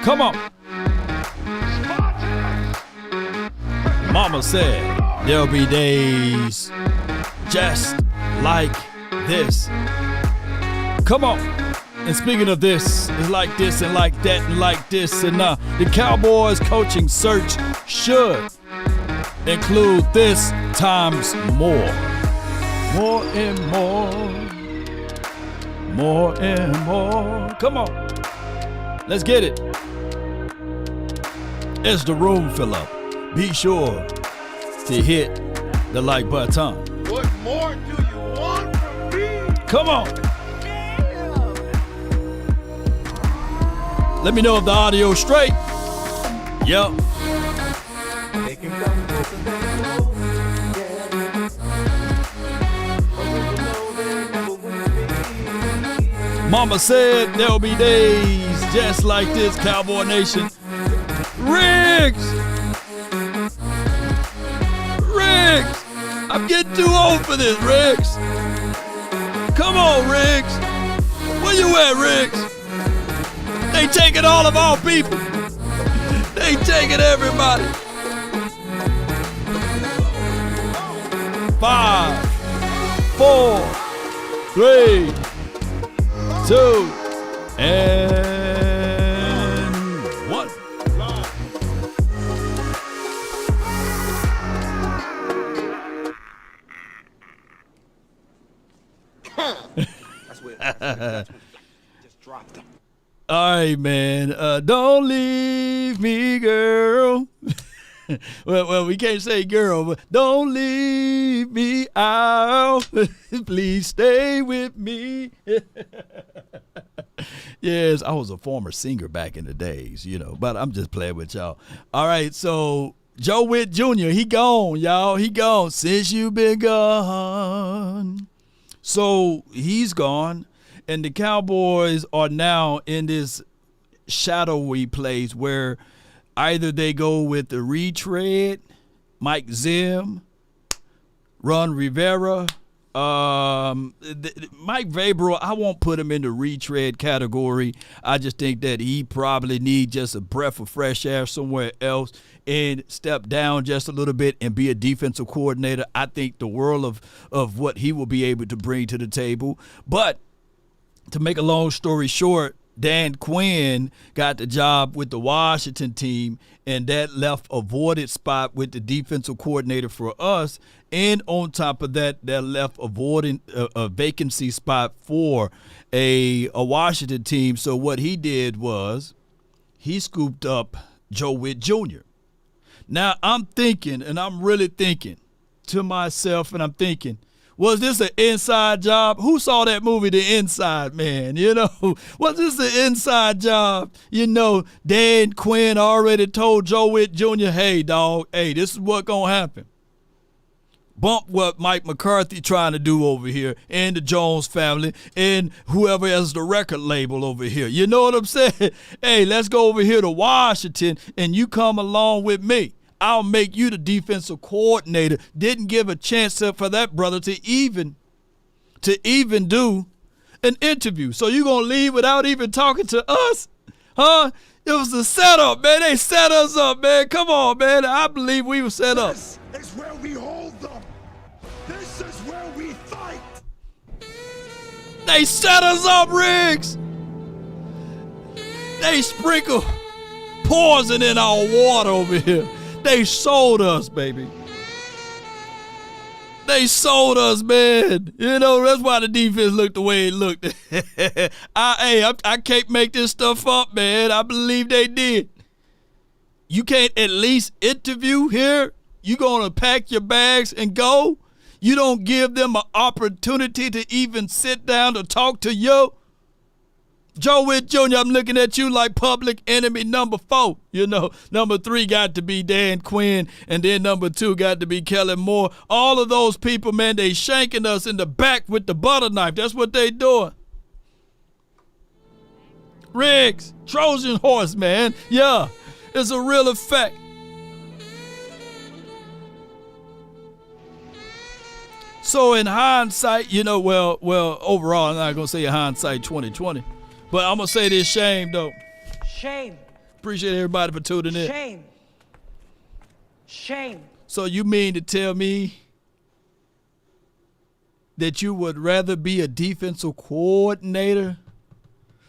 Come on. Mama said there'll be days just like this. Come on. And speaking of this, it's like this and like that and like this. And the Cowboys coaching search should include this times more. More and more. More and more. Come on. Let's get it. As the room fill up, be sure to hit the like button. What more do you want from me? Come on. Let me know if the audio's straight. Yep. Mama said there'll be days just like this, Cowboy Nation. Riggs! Riggs! I'm getting too old for this, Riggs. Come on, Riggs. Where you at, Riggs? They taking all of our people. They taking everybody. 5, 4, 3, 2, and 1. That's what just dropped them. All right, man. Don't leave me, girl. well, we can't say girl, but don't leave me out. Please stay with me. Yes, I was a former singer back in the days, but I'm just playing with y'all. All right, so Joe Witt Jr., he gone, y'all. He gone since you been gone. So he's gone. And the Cowboys are now in this shadowy place where either they go with the retread, Mike Zim, Ron Rivera, Mike Vrabel. I won't put him in the retread category. I just think that he probably needs just a breath of fresh air somewhere else and step down just a little bit and be a defensive coordinator. I think the world of what he will be able to bring to the table. But to make a long story short, Dan Quinn got the job with the Washington team, and that left a voided spot with the defensive coordinator for us. And on top of that, that left a vacancy spot for a Washington team. So what he did was he scooped up Joe Witt Jr. Now I'm thinking, and I'm really thinking to myself, and I'm thinking, was this an inside job? Who saw that movie, The Inside Man? Was this an inside job? Dan Quinn already told Joe Witt Jr., hey, dog, hey, this is what's going to happen. Bump what Mike McCarthy trying to do over here and the Jones family and whoever has the record label over here. You know what I'm saying? Hey, let's go over here to Washington and you come along with me. I'll make you the defensive coordinator. Didn't give a chance for that brother to even do an interview. So you gonna leave without even talking to us? Huh? It was a setup, man. They set us up, man. Come on, man. I believe we were set up. This is where we hold them. This is where we fight. They set us up, Riggs. They sprinkle poison in our water over here. They sold us, baby. They sold us, man. That's why the defense looked the way it looked. I can't make this stuff up, man. I believe they did. You can't at least interview here? You going to pack your bags and go? You don't give them an opportunity to even sit down to talk to you? Joe Witt Jr., I'm looking at you like public enemy number 4. Number 3 got to be Dan Quinn, and then number 2 got to be Kellen Moore. All of those people, man, they shanking us in the back with the butter knife. That's what they doing. Riggs, Trojan horse, man. Yeah, it's a real effect. So in hindsight, overall, I'm not going to say hindsight 2020. But I'm going to say this, shame, though. Shame Appreciate everybody for tuning in. Shame. Shame. So you mean to tell me that you would rather be a defensive coordinator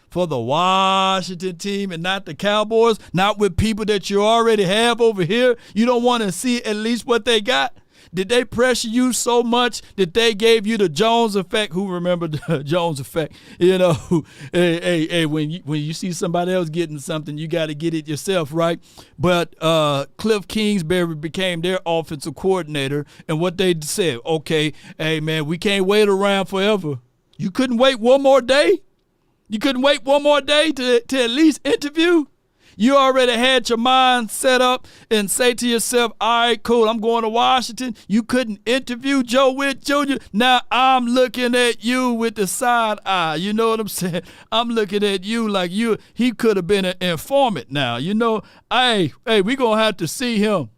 for the Washington team and not the Cowboys? Not with people that you already have over here? You don't want to see at least what they got? Did they pressure you so much that they gave you the Jones effect? Who remember the Jones effect? You know, hey, when you see somebody else getting something, you got to get it yourself, right? But Cliff Kingsbury became their offensive coordinator, and what they said, okay, hey, man, we can't wait around forever. You couldn't wait one more day? You couldn't wait one more day to at least interview? You already had your mind set up and say to yourself, all right, cool, I'm going to Washington. You couldn't interview Joe Witt Jr. Now I'm looking at you with the side eye. You know what I'm saying? I'm looking at you like he could have been an informant now. You know, hey, we're going to have to see him.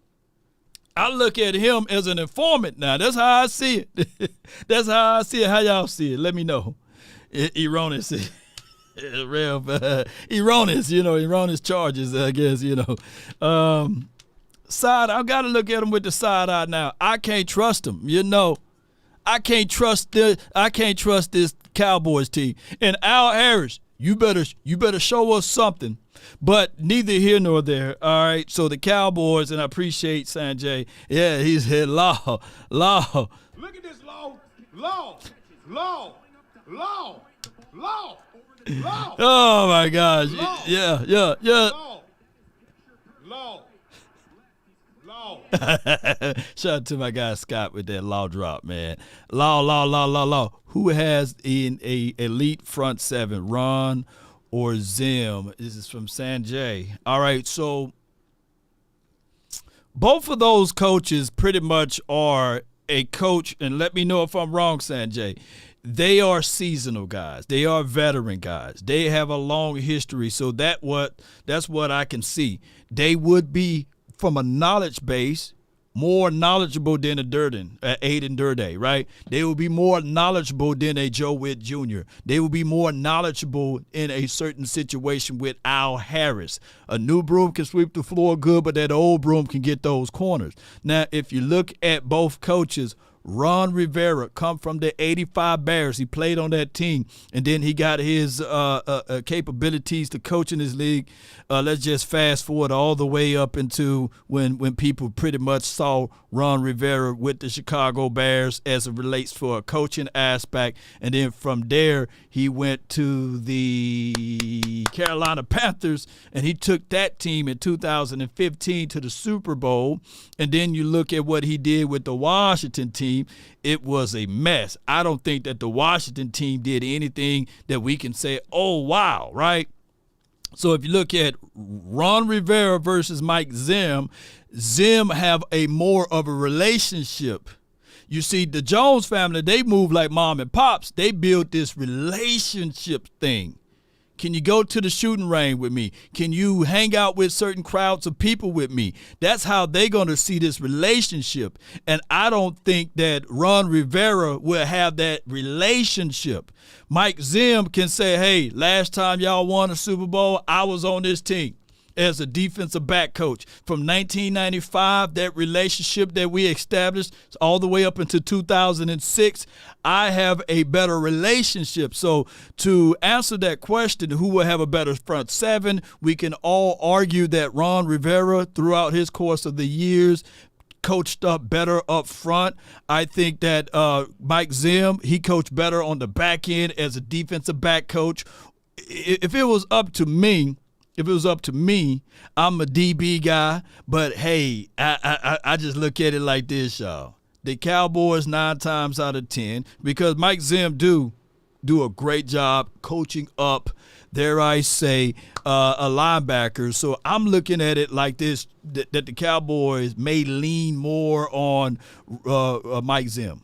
I look at him as an informant now. That's how I see it. That's how I see it. How y'all see it? Let me know. Erroneous. Erroneous charges, I guess, side, I got to look at him with the side eye now. I can't trust him, I can't trust this Cowboys team. And Al Harris, you better show us something. But neither here nor there, all right? So the Cowboys, and I appreciate Sanjay. Yeah, he said law. Look at this law. Oh my gosh. Yeah. Law. Shout out to my guy Scott with that law drop, man. Law. Who has an elite front seven, Ron or Zim? This is from Sanjay. All right, so both of those coaches pretty much are a coach, and let me know if I'm wrong, Sanjay. They are seasonal guys. They are veteran guys. They have a long history, so that's what I can see. They would be, from a knowledge base, more knowledgeable than Aiden Durden, right? They will be more knowledgeable than a Joe Witt Jr. They will be more knowledgeable in a certain situation with Al Harris. A new broom can sweep the floor good, but that old broom can get those corners. Now, if you look at both coaches, Ron Rivera come from the 85 Bears. He played on that team, and then he got his capabilities to coach in this league. Let's just fast forward all the way up into when people pretty much saw Ron Rivera with the Chicago Bears as it relates for a coaching aspect. And then from there, he went to the Carolina Panthers, and he took that team in 2015 to the Super Bowl. And then you look at what he did with the Washington team. It was a mess. I don't think that the Washington team did anything that we can say, oh, wow, right? So if you look at Ron Rivera versus Mike Zim have a more of a relationship. You see, the Jones family, they move like mom and pops. They build this relationship thing. Can you go to the shooting range with me? Can you hang out with certain crowds of people with me? That's how they're going to see this relationship. And I don't think that Ron Rivera will have that relationship. Mike Zim can say, hey, last time y'all won a Super Bowl, I was on this team as a defensive back coach. From 1995, that relationship that we established all the way up into 2006, I have a better relationship. So to answer that question, who will have a better front seven, we can all argue that Ron Rivera, throughout his course of the years, coached up better up front. I think that Mike Zim, he coached better on the back end as a defensive back coach. If it was up to me, I'm a DB guy, but hey, I just look at it like this, y'all. The Cowboys 9 times out of 10, because Mike Zim do a great job coaching up, dare I say, a linebacker. So I'm looking at it like this, that the Cowboys may lean more on Mike Zim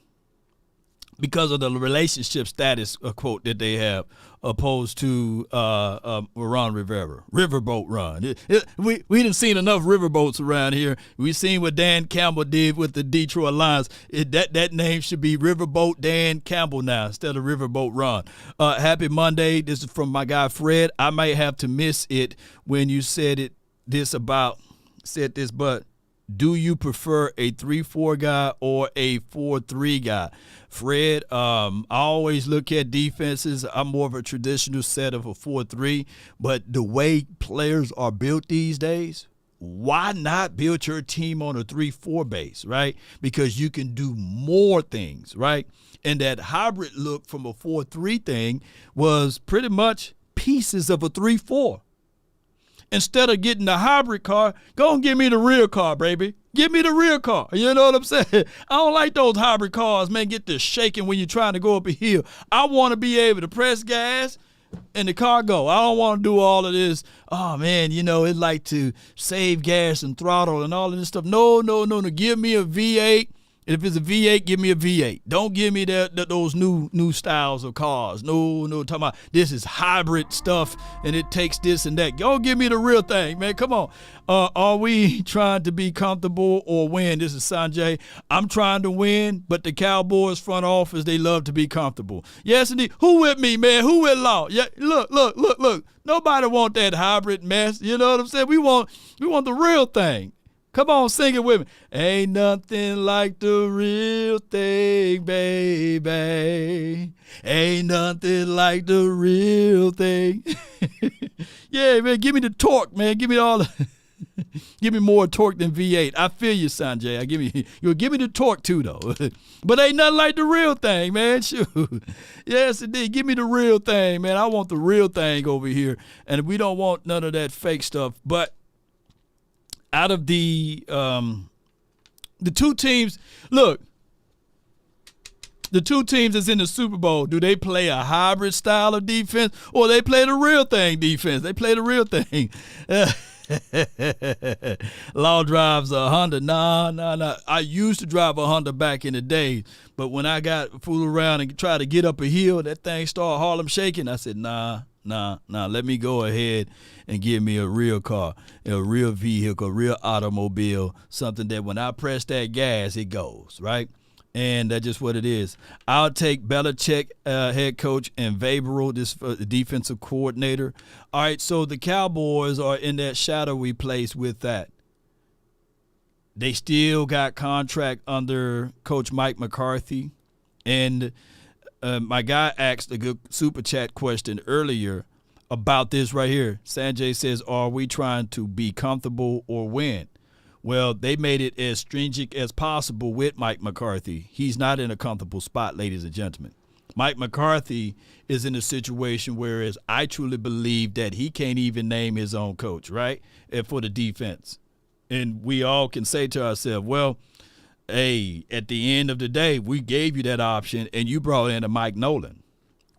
because of the relationship status, quote, that they have, opposed to Ron Rivera. Riverboat Ron. We done seen enough riverboats around here. We seen what Dan Campbell did with the Detroit Lions. That name should be Riverboat Dan Campbell now instead of Riverboat Ron. Happy Monday. This is from my guy Fred. I might have to miss it when you said it this about said this, but do you prefer a 3-4 guy or a 4-3 guy? Fred, I always look at defenses. I'm more of a traditional set of a 4-3, but the way players are built these days, why not build your team on a 3-4 base, right? Because you can do more things, right? And that hybrid look from a 4-3 thing was pretty much pieces of a 3-4. Instead of getting the hybrid car, go and give me the real car, baby. Give me the real car. You know what I'm saying? I don't like those hybrid cars, man, get this shaking when you're trying to go up a hill. I want to be able to press gas and the car go. I don't want to do all of this. Oh, man, it like to save gas and throttle and all of this stuff. No. Give me a V8. If it's a V8, give me a V8. Don't give me those new styles of cars. No, talking about this is hybrid stuff and it takes this and that. Go give me the real thing, man. Come on. Are we trying to be comfortable or win? This is Sanjay. I'm trying to win, but the Cowboys front office, they love to be comfortable. Yes, indeed. Who with me, man? Who with Law? Yeah, look. Nobody want that hybrid mess. You know what I'm saying? We want the real thing. Come on, sing it with me. Ain't nothing like the real thing, baby. Ain't nothing like the real thing. Yeah, man, give me the torque, man. Give me give me more torque than V8. I feel you, Sanjay. You'll give me the torque too, though. But ain't nothing like the real thing, man. Shoot. Yes, indeed. Give me the real thing, man. I want the real thing over here. And we don't want none of that fake stuff. But out of the two teams, look, the two teams that's in the Super Bowl, do they play a hybrid style of defense or they play the real thing defense? They play the real thing. Law drives a Honda. Nah. I used to drive a Honda back in the day, but when I got fool around and try to get up a hill, that thing started Harlem shaking. I said, nah. Let me go ahead and give me a real car, a real vehicle, a real automobile, something that when I press that gas, it goes, right? And that's just what it is. I'll take Belichick, head coach, and Vavero, this defensive coordinator. All right, so the Cowboys are in that shadowy place with that. They still got contract under Coach Mike McCarthy, and my guy asked a good super chat question earlier about this right here. Sanjay says, are we trying to be comfortable or win? Well, they made it as stringent as possible with Mike McCarthy. He's not in a comfortable spot, ladies and gentlemen. Mike McCarthy is in a situation whereas I truly believe that he can't even name his own coach, right, and for the defense. And we all can say to ourselves, well, hey, at the end of the day, we gave you that option, and you brought in a Mike Nolan.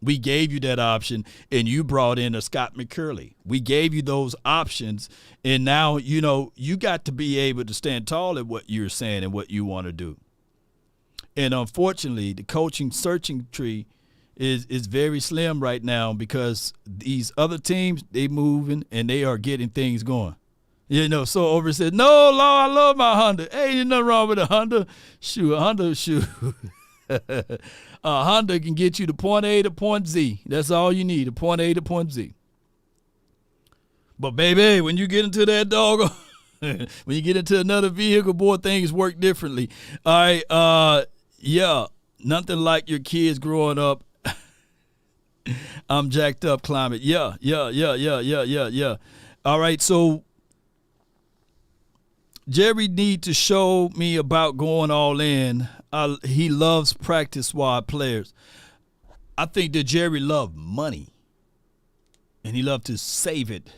We gave you that option, and you brought in a Scott McCurley. We gave you those options, and now, you got to be able to stand tall at what you're saying and what you want to do. And unfortunately, the coaching searching tree is very slim right now because these other teams, they moving, and they are getting things going. So over said, no, Law, I love my Honda. Hey, ain't nothing wrong with a Honda. Shoot, a Honda, shoot. A Honda can get you to point A to point Z. That's all you need, a point A to point Z. But, baby, when you get into that dog, when you get into another vehicle, boy, things work differently. All right, yeah, nothing like your kids growing up. I'm jacked up climate. Yeah. All right, so Jerry need to show me about going all in. He loves practice squad players. I think that Jerry loved money, and he loved to save it,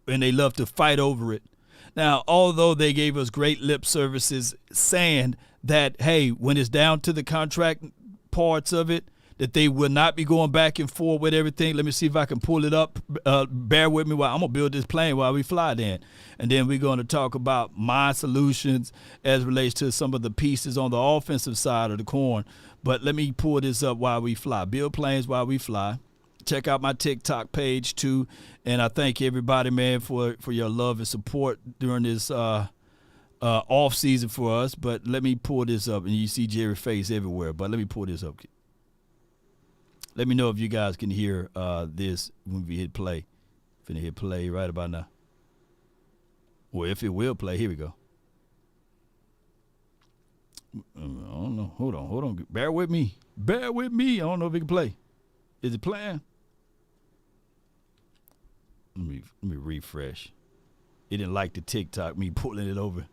and they love to fight over it. Now, although they gave us great lip services saying that, hey, when it's down to the contract parts of it, that they will not be going back and forth with everything. Let me see if I can pull it up. Bear with me while I'm going to build this plane while we fly then. And then we're going to talk about my solutions as relates to some of the pieces on the offensive side of the coin. But let me pull this up while we fly. Build planes while we fly. Check out my TikTok page too. And I thank everybody, man, for your love and support during this off season for us. But let me pull this up. And you see Jerry's face everywhere. But let me pull this up. Let me know if you guys can hear this when we hit play. Finna hit play right about now. Well, if it will play, here we go. I don't know. Hold on. Bear with me. I don't know if it can play. Is it playing? Let me refresh. It didn't like the TikTok, me pulling it over.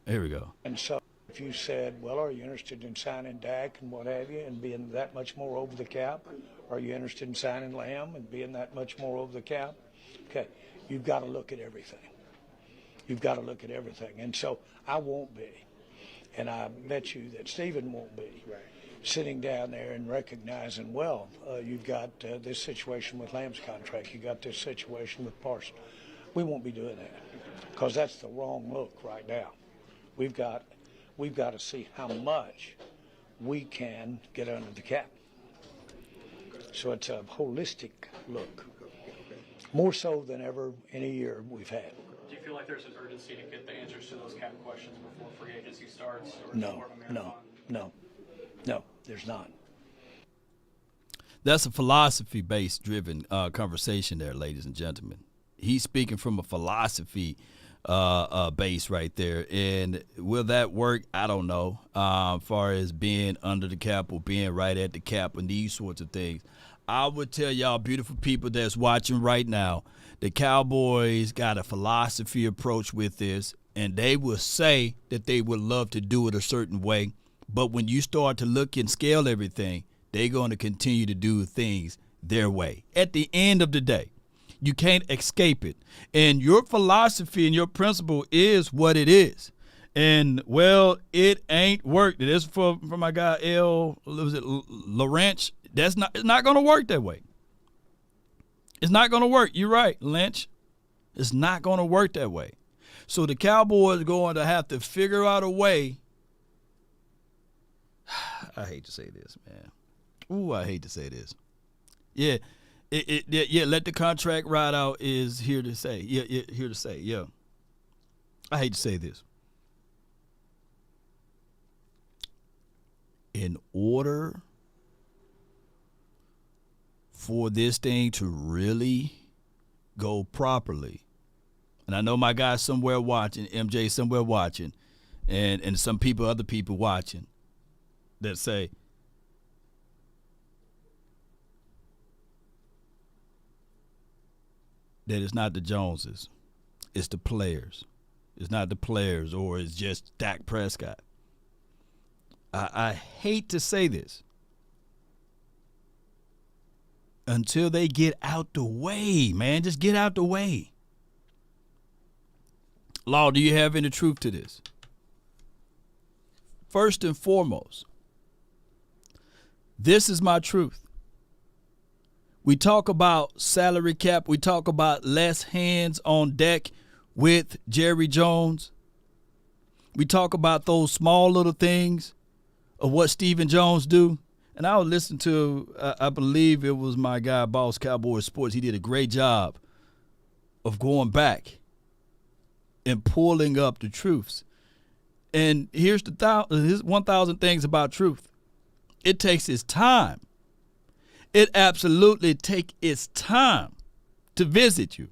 There we go. And so if you said, well, are you interested in signing Dak and what have you and being that much more over the cap? Are you interested in signing Lamb and being that much more over the cap? Okay, you've got to look at everything. And so I won't be, and I bet you that Stephen won't be, sitting down there and recognizing, well, you've got this situation with Lamb's contract, you got this situation with Parsons. We won't be doing that because that's the wrong look right now. We've got to see how much we can get under the cap. So it's a holistic look, more so than ever any year we've had. Do you feel like there's an urgency to get the answers to those cap questions before free agency starts? Or No, there's not. That's a philosophy-based driven conversation there, ladies and gentlemen. He's speaking from a philosophy base right there. And will that work? I don't know. As far as being under the cap or being right at the cap and these sorts of things. I would tell y'all beautiful people that's watching right now, the Cowboys got a philosophy approach with this, and they will say that they would love to do it a certain way. But when you start to look and scale everything, they're going to continue to do things their way. At the end of the day, you can't escape it. And your philosophy and your principle is what it is. And, well, it ain't worked. It is for my guy, Lawrence. It's not going to work that way. It's not going to work. You're right, Lynch. It's not going to work that way. So the Cowboys are going to have to figure out a way. I hate to say this, man. Ooh, I hate to say this. Yeah. Let the contract ride out is here to say. Here to say. Yeah. I hate to say this. In order for this thing to really go properly, and I know my guy's somewhere watching, MJ somewhere watching, and some people, other people watching that say, that it's not the Joneses, it's the players. It's not the players, or it's just Dak Prescott. I hate to say this. Until they get out the way, man. Just get out the way. Law, do you have any truth to this? First and foremost, this is my truth. We talk about salary cap. We talk about less hands on deck with Jerry Jones. We talk about those small little things of what Stephen Jones do. And I was listening to, I believe it was my guy, Boss Cowboy Sports. He did a great job of going back and pulling up the truths. And here's 1,000 things about truth. It takes its time. It absolutely takes its time to visit you.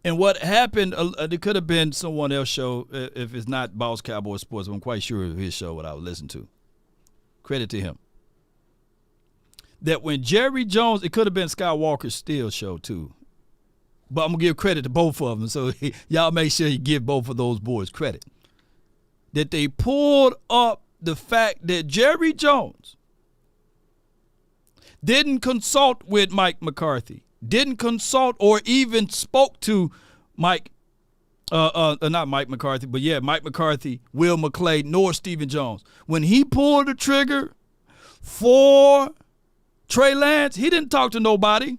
And what happened, it could have been someone else's show, if it's not Boss Cowboy Sports. I'm quite sure of his show, what I would listen to. Credit to him. That when Jerry Jones, it could have been Skywalker's Steel show too. But I'm going to give credit to both of them. So y'all make sure you give both of those boys credit. That they pulled up the fact that Jerry Jones didn't consult with Mike McCarthy, didn't consult or even spoke to Mike, not Mike McCarthy, but yeah, Mike McCarthy, Will McClay, nor Stephen Jones. When he pulled the trigger for Trey Lance, he didn't talk to nobody.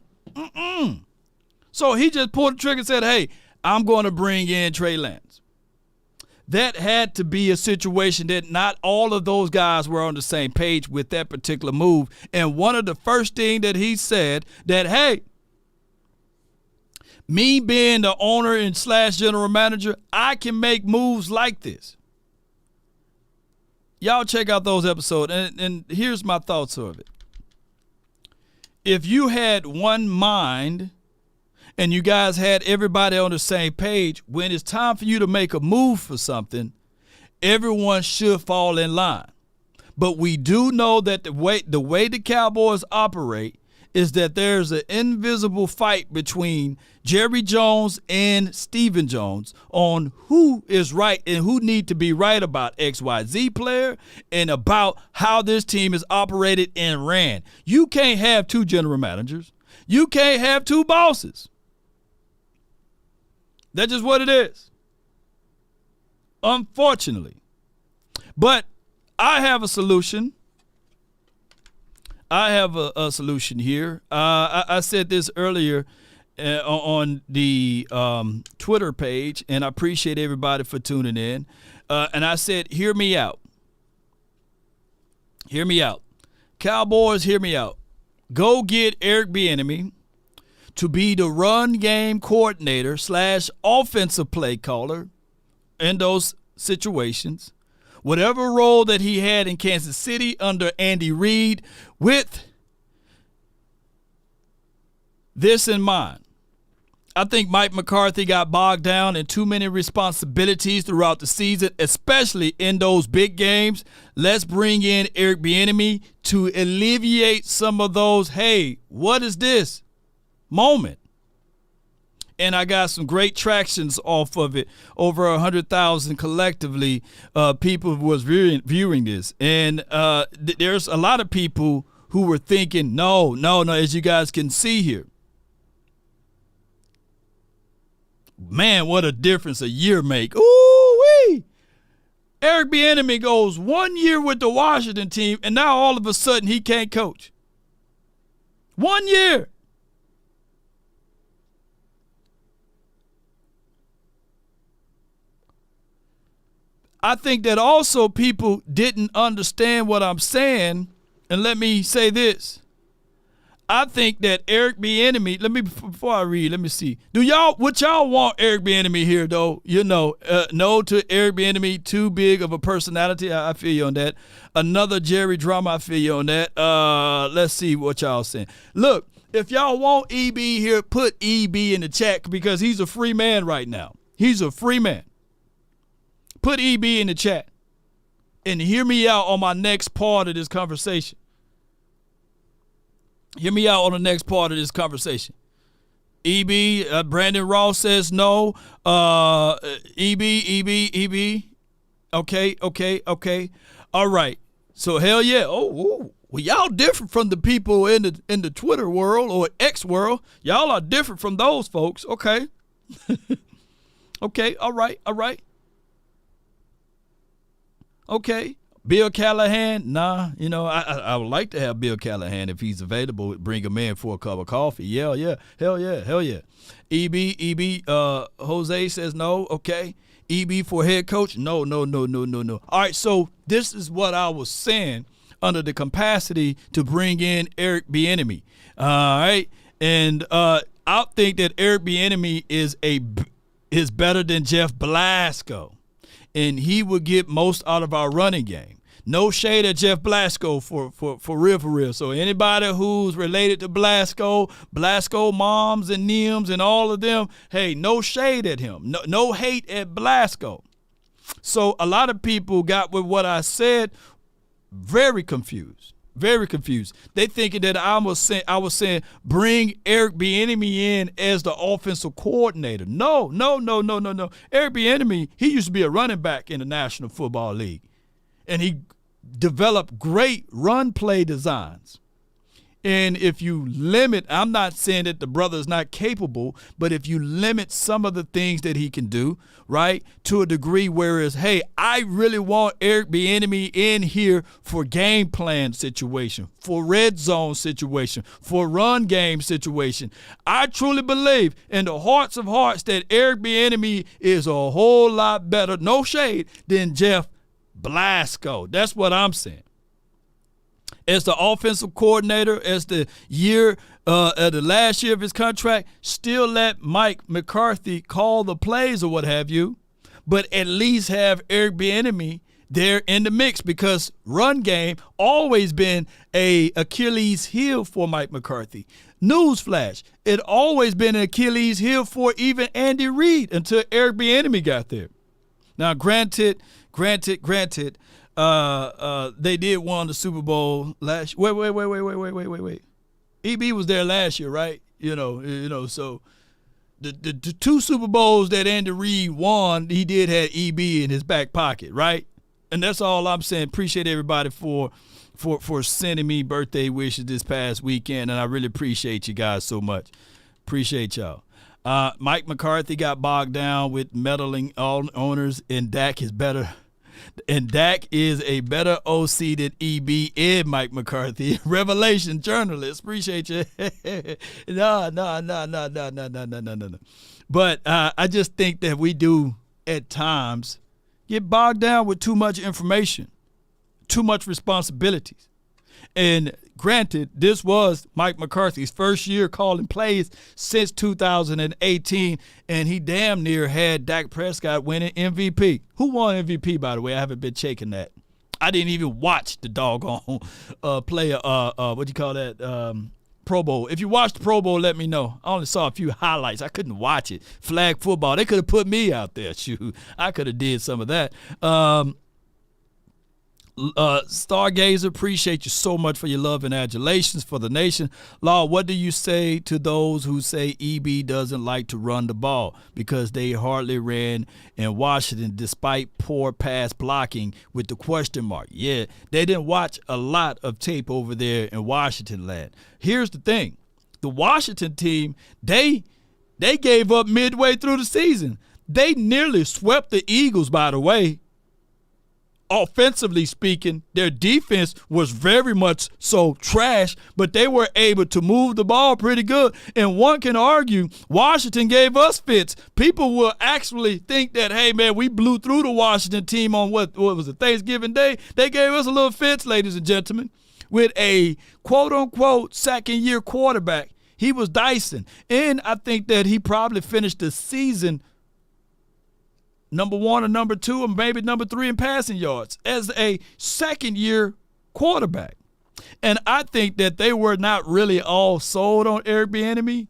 So he just pulled the trigger and said, hey, I'm going to bring in Trey Lance. That had to be a situation that not all of those guys were on the same page with that particular move. And one of the first things that he said that, hey, me being the owner and / general manager, I can make moves like this. Y'all check out those episodes, and here's my thoughts of it. If you had one mind and you guys had everybody on the same page, when it's time for you to make a move for something, everyone should fall in line. But we do know that the way the Cowboys operate is that there's an invisible fight between Jerry Jones and Stephen Jones on who is right and who need to be right about XYZ player and about how this team is operated and ran. You can't have two general managers. You can't have two bosses. That's just what it is, unfortunately. But I have a solution. I have a solution here. I said this earlier on the Twitter page, and I appreciate everybody for tuning in. And I said, hear me out. Hear me out. Cowboys, hear me out. Go get Eric Bieniemy to be the run game coordinator / offensive play caller in those situations. Whatever role that he had in Kansas City under Andy Reid, with this in mind. I think Mike McCarthy got bogged down in too many responsibilities throughout the season, especially in those big games. Let's bring in Eric Bieniemy to alleviate some of those, hey, what is this moment? And I got some great tractions off of it. Over 100,000 collectively people was viewing this. And there's a lot of people who were thinking, no, as you guys can see here. Man, what a difference a year make. Ooh-wee! Eric Bieniemy goes 1 year with the Washington team, and now all of a sudden he can't coach. 1 year. I think that also people didn't understand what I'm saying. And let me say this. I think that Eric Bieniemy, before I read, let me see. Would y'all want Eric Bieniemy here, though? No to Eric Bieniemy, too big of a personality. I feel you on that. Another Jerry Drama, I feel you on that. Let's see what y'all saying. Look, if y'all want EB here, put EB in the chat because he's a free man right now. He's a free man. Put EB in the chat and hear me out on my next part of this conversation. Hear me out on the next part of this conversation. EB, Brandon Ross says no. EB. Okay. All right. So hell yeah. Oh, well, y'all different from the people in the Twitter world or X world. Y'all are different from those folks. Okay. Okay. All right. Okay. Bill Callahan, nah. I would like to have Bill Callahan if he's available. Bring him in for a cup of coffee. Yeah. Hell yeah. EB, Jose says no. Okay. EB for head coach? No. All right, so this is what I was saying under the capacity to bring in Eric Bieniemy. All right. And I think that Eric Bieniemy is better than Jeff Blasco. And he would get most out of our running game. No shade at Jeff Blasco for real. So anybody who's related to Blasco moms and Nims and all of them, hey, no shade at him. No hate at Blasco. So a lot of people got with what I said very confused. They thinking that I was saying bring Eric Bieniemy in as the offensive coordinator. No. Eric Bieniemy, he used to be a running back in the National Football League, and he developed great run play designs. And if you limit, I'm not saying that the brother is not capable, but if you limit some of the things that he can do, right, to a degree whereas, hey, I really want Eric Bieniemy in here for game plan situation, for red zone situation, for run game situation. I truly believe in the hearts of hearts that Eric Bieniemy is a whole lot better, no shade, than Jeff Blasco. That's what I'm saying. As the offensive coordinator, as the last year of his contract, still let Mike McCarthy call the plays or what have you, but at least have Eric Bieniemy they're in the mix because run game always been a Achilles heel for Mike McCarthy. Newsflash, it always been an Achilles heel for even Andy Reid until Eric Bieniemy got there. Now, granted, they did win the Super Bowl last. Wait. EB was there last year, right? So the two Super Bowls that Andy Reid won, he did have EB in his back pocket, right? And that's all I'm saying. Appreciate everybody for sending me birthday wishes this past weekend, and I really appreciate you guys so much. Appreciate y'all. Mike McCarthy got bogged down with meddling all owners, and Dak is better. And Dak is a better OC than EB and Mike McCarthy. Revelation journalist. Appreciate you. No. But I just think that we do at times get bogged down with too much information, too much responsibilities. And granted, this was Mike McCarthy's first year calling plays since 2018, and he damn near had Dak Prescott winning MVP. Who won MVP, by the way? I haven't been checking that. I didn't even watch the doggone Pro Bowl. If you watched the Pro Bowl, let me know. I only saw a few highlights. I couldn't watch it. Flag football. They could have put me out there. Shoot, I could have did some of that. Stargazer, appreciate you so much for your love and adulations for the nation. Law, what do you say to those who say EB doesn't like to run the ball because they hardly ran in Washington despite poor pass blocking with the question mark? Yeah, they didn't watch a lot of tape over there in Washington land. Here's the thing. The Washington team, they gave up midway through the season. They nearly swept the Eagles, by the way. Offensively speaking, their defense was very much so trash, but they were able to move the ball pretty good. And one can argue Washington gave us fits. People will actually think that, hey, man, we blew through the Washington team on what was it, Thanksgiving Day? They gave us a little fits, ladies and gentlemen, with a quote-unquote second-year quarterback. He was Dyson. And I think that he probably finished the season number 1 or number 2 or maybe number 3 in passing yards as a second-year quarterback. And I think that they were not really all sold on Eric Bieniemy,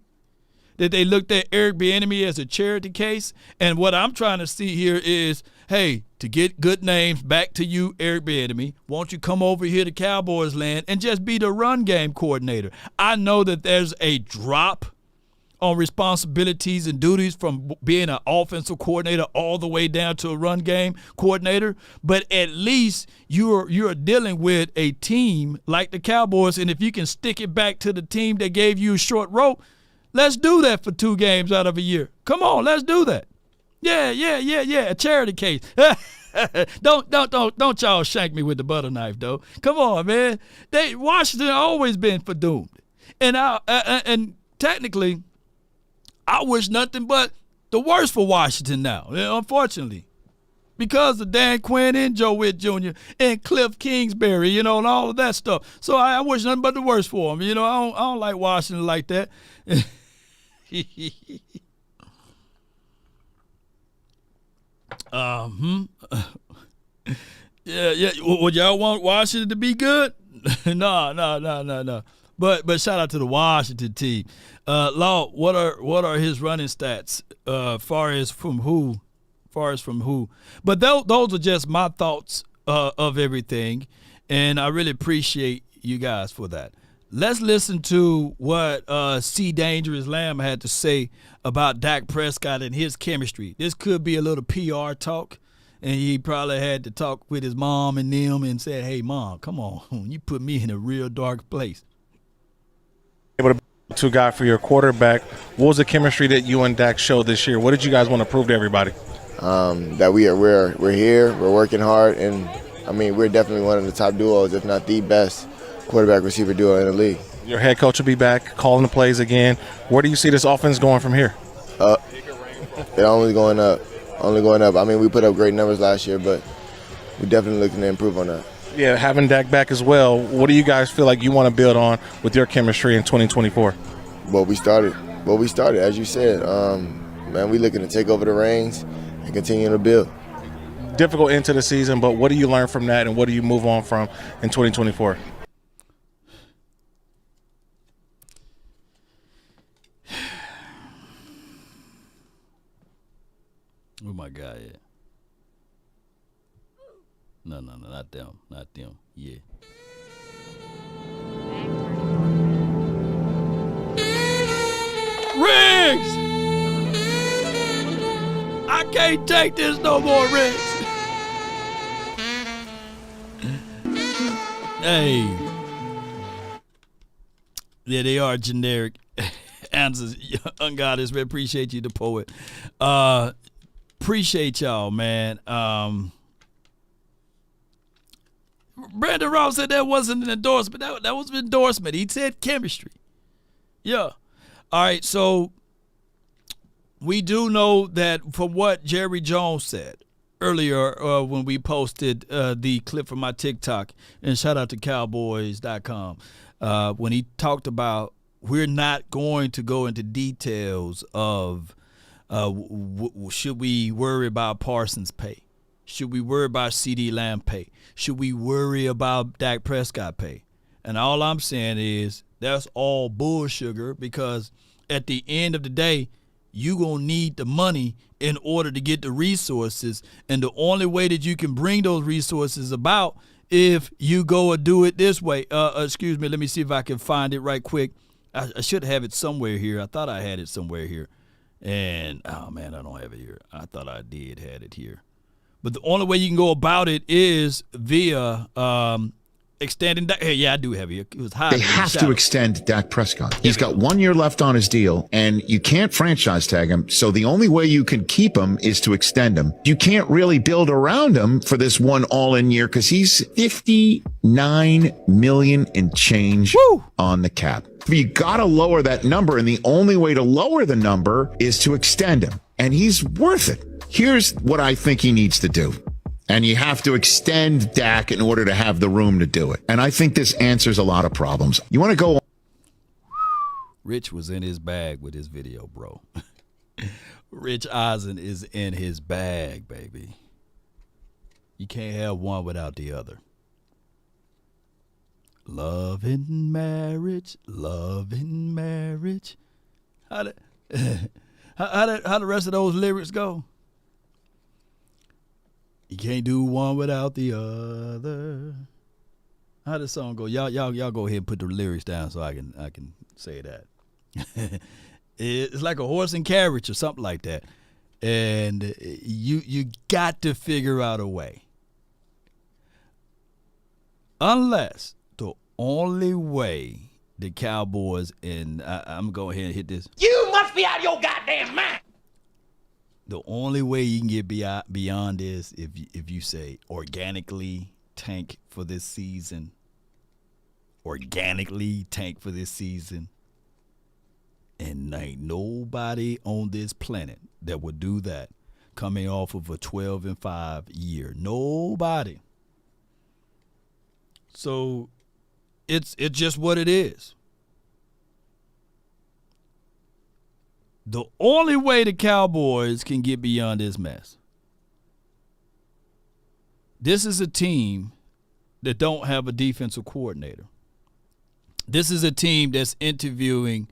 that they looked at Eric Bieniemy as a charity case. And what I'm trying to see here is, hey, to get good names back to you, Eric Bieniemy, won't you come over here to Cowboys land and just be the run game coordinator? I know that there's a drop on responsibilities and duties from being an offensive coordinator all the way down to a run game coordinator, but at least you're dealing with a team like the Cowboys, and if you can stick it back to the team that gave you a short rope, let's do that for 2 games out of a year. Come on, let's do that. Yeah, a charity case. Don't y'all shank me with the butter knife, though. Come on, man. Washington always been foredoomed, and technically, I wish nothing but the worst for Washington now, unfortunately, because of Dan Quinn and Joe Witt Jr. and Cliff Kingsbury, and all of that stuff. So I wish nothing but the worst for them. I don't like Washington like that. Yeah. Would y'all want Washington to be good? No. But shout out to the Washington team. Law, what are his running stats? Far as from who? But those are just my thoughts of everything, and I really appreciate you guys for that. Let's listen to what C. Dangerous Lamb had to say about Dak Prescott and his chemistry. This could be a little PR talk, and he probably had to talk with his mom and them and said, hey, Mom, come on. You put me in a real dark place. Able to be a guy for your quarterback. What was the chemistry that you and Dak showed this year? What did you guys want to prove to everybody? That we're here, we're working hard, and we're definitely one of the top duos, if not the best quarterback receiver duo in the league. Your head coach will be back, calling the plays again. Where do you see this offense going from here? Up. They're only going up. We put up great numbers last year, but we're definitely looking to improve on that. Yeah, having Dak back as well, what do you guys feel like you want to build on with your chemistry in 2024? What we started, as you said. We looking to take over the reins and continue to build. difficult end to the season, but what do you learn from that, and what do you move on from in 2024? Oh my God! Yeah. No, not them, not them. Yeah. Riggs! I can't take this no more, Riggs. Hey. Yeah, they are generic answers. Ungoddess, we appreciate you, the poet. Appreciate y'all, man. Brandon Ross said that wasn't an endorsement. That was an endorsement. He said chemistry. Yeah. All right, so we do know that from what Jerry Jones said earlier when we posted the clip from my TikTok, and shout out to Cowboys.com, when he talked about we're not going to go into details of should we worry about Parsons' pay? Should we worry about CeeDee Lamb pay? Should we worry about Dak Prescott pay? And all I'm saying is that's all bullsugar, because at the end of the day, you're going to need the money in order to get the resources. And the only way that you can bring those resources about if you go and do it this way. Excuse me, let me see if I can find it right quick. I should have it somewhere here. I thought I had it somewhere here. And, oh, man, I don't have it here. I thought I did have it here. But the only way you can go about it is via extending. Yeah, I do have it. It was high. They have to extend Dak Prescott. He's got 1 year left on his deal, and you can't franchise tag him. So the only way you can keep him is to extend him. You can't really build around him for this one all-in year because he's $59 million and change on the cap. You got to lower that number, and the only way to lower the number is to extend him, and he's worth it. Here's what I think he needs to do. And you have to extend Dak in order to have the room to do it. And I think this answers a lot of problems. You want to go. Rich was in his bag with his video, bro. Rich Eisen is in his bag, baby. You can't have one without the other. Love and marriage, love and marriage. How the rest of those lyrics go? You can't do one without the other. How does the song go? Y'all go ahead and put the lyrics down so I can say that. It's like a horse and carriage or something like that. And you got to figure out a way. Unless the only way the Cowboys, and I'm going to go ahead and hit this. You must be out of your goddamn mind. The only way you can get beyond this if you say organically tank for this season. Organically tank for this season. And ain't nobody on this planet that would do that coming off of a 12-5 year. Nobody. So it's just what it is. The only way the Cowboys can get beyond this mess. This is a team that don't have a defensive coordinator. This is a team that's interviewing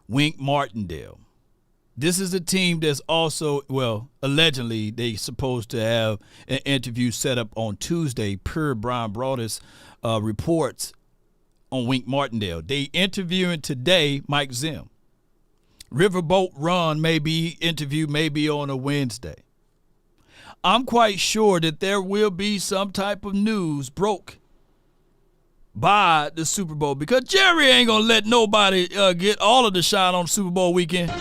Wink Martindale. This is a team that's also, well, allegedly they supposed to have an interview set up on Tuesday per Brian Broaddus reports on Wink Martindale. They interviewing today Mike Zim. Riverboat Run may be interviewed maybe on a Wednesday. I'm quite sure that there will be some type of news broke by the Super Bowl, because Jerry ain't going to let nobody get all of the shine on Super Bowl weekend.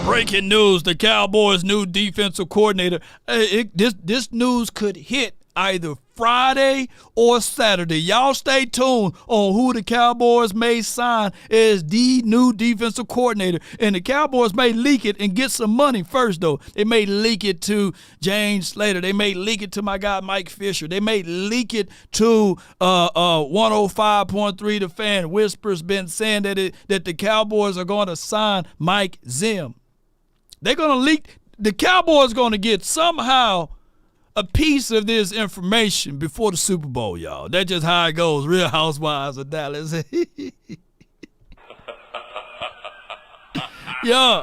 Breaking news, the Cowboys' new defensive coordinator. This news could hit either Friday or Saturday. Y'all stay tuned on who the Cowboys may sign as the new defensive coordinator. And the Cowboys may leak it and get some money first, though. They may leak it to James Slater. They may leak it to my guy Mike Fisher. They may leak it to 105.3 The Fan. Whispers been saying that the Cowboys are going to sign Mike Zim. They're going to leak. The Cowboys going to get somehow a piece of this information before the Super Bowl, y'all. That's just how it goes. Real Housewives of Dallas. Yeah.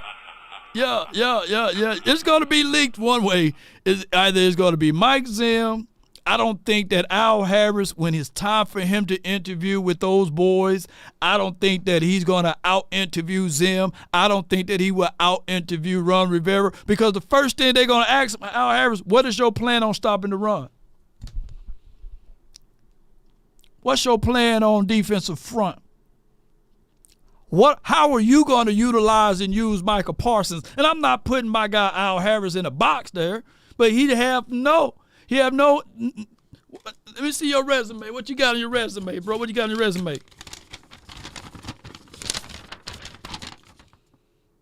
It's going to be leaked one way. Either it's going to be Mike Zim. I don't think that Al Harris, when it's time for him to interview with those boys, I don't think that he's going to out-interview Zim. I don't think that he will out-interview Ron Rivera, because the first thing they're going to ask Al Harris, what is your plan on stopping the run? What's your plan on defensive front? How are you going to utilize and use Micah Parsons? And I'm not putting my guy Al Harris in a box there, but he have no. Let me see your resume. What you got on your resume, bro? What you got on your resume?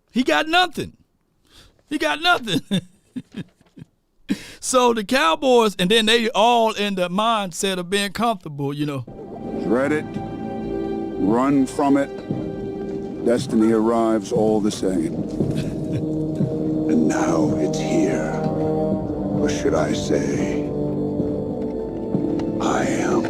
He got nothing. So the Cowboys, and then they all in the mindset of being comfortable, Dread it, run from it, destiny arrives all the same. And now it's here. Or should I say, I am.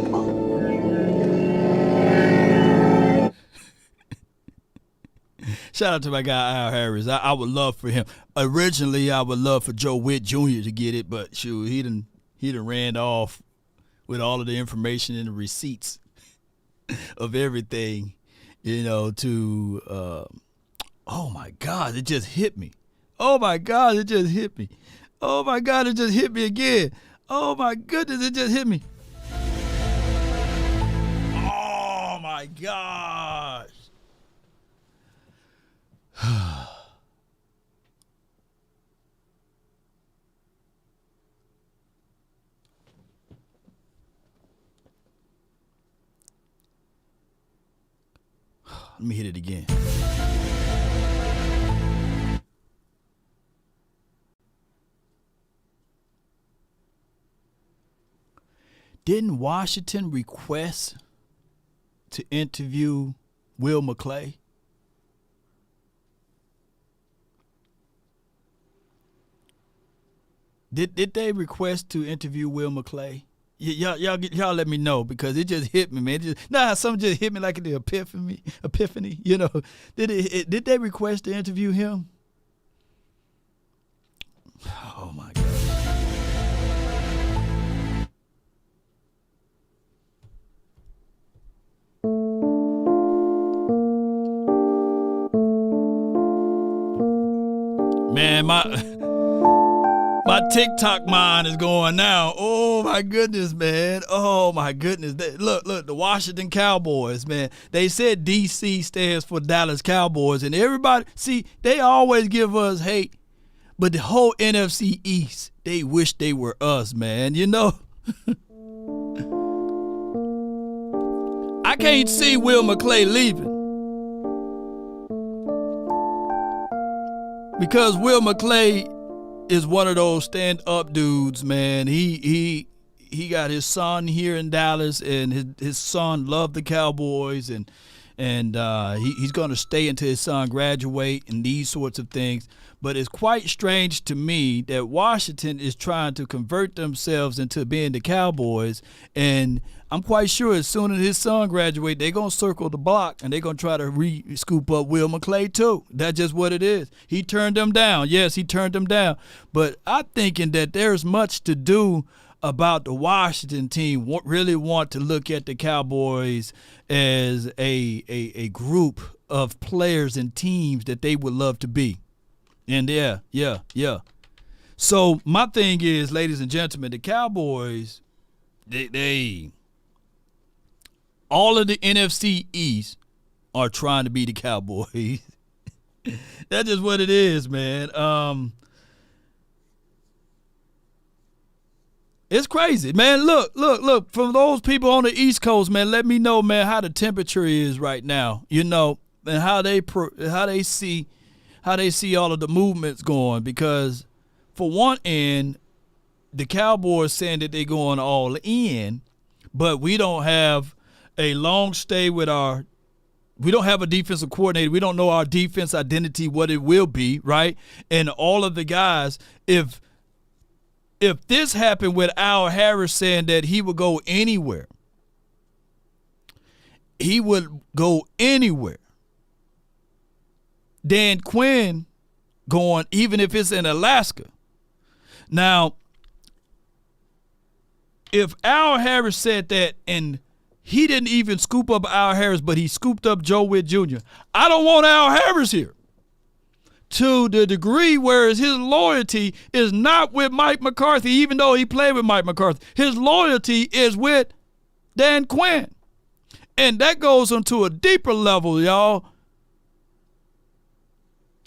Shout out to my guy Al Harris. I would love for him. Originally, I would love for Joe Witt Jr. to get it, but shoot, he done ran off with all of the information and the receipts of everything, to oh my God, it just hit me. Oh my God, it just hit me. Oh my God, it just hit me again. Oh my goodness, it just hit me. Oh my gosh. Let me hit it again. Didn't Washington request to interview Will McClay? Did they request to interview Will McClay? Y'all let me know, because it just hit me, man. Something just hit me like the epiphany. Did they request to interview him? Oh my God. Man, my TikTok mind is going now. Oh my goodness, man. Oh my goodness. Look, the Washington Cowboys, man. They said DC stands for Dallas Cowboys, and everybody, see, they always give us hate, but the whole NFC East, they wish they were us, man. I can't see Will McClay leaving, because Will McClay is one of those stand-up dudes, man. He got his son here in Dallas, and his son loved the Cowboys, and he's going to stay until his son graduate and these sorts of things. But it's quite strange to me that Washington is trying to convert themselves into being the Cowboys, and I'm quite sure as soon as his son graduates, they're going to circle the block, and they're going to try to scoop up Will McClay too. That's just what it is. He turned them down. Yes, he turned them down. But I'm thinking that there's much to do about the Washington team. Really want to look at the Cowboys as a group of players and teams that they would love to be. And yeah. So my thing is, ladies and gentlemen, the Cowboys, they all of the NFC East are trying to be the Cowboys. That's just what it is, man. It's crazy, man. Look. From those people on the East Coast, man, let me know, man, how the temperature is right now, and how they see all of the movements going. Because for one end, the Cowboys saying that they're going all in, but we don't have a long stay with our We don't have a defensive coordinator. We don't know our defense identity, what it will be, right? And all of the guys, if this happened with Al Harris saying that he would go anywhere, he would go anywhere. Dan Quinn going, even if it's in Alaska. Now, if Al Harris said that and he didn't even scoop up Al Harris, but he scooped up Joe Witt Jr., I don't want Al Harris here. To the degree where his loyalty is not with Mike McCarthy, even though he played with Mike McCarthy. His loyalty is with Dan Quinn. And that goes into a deeper level, y'all.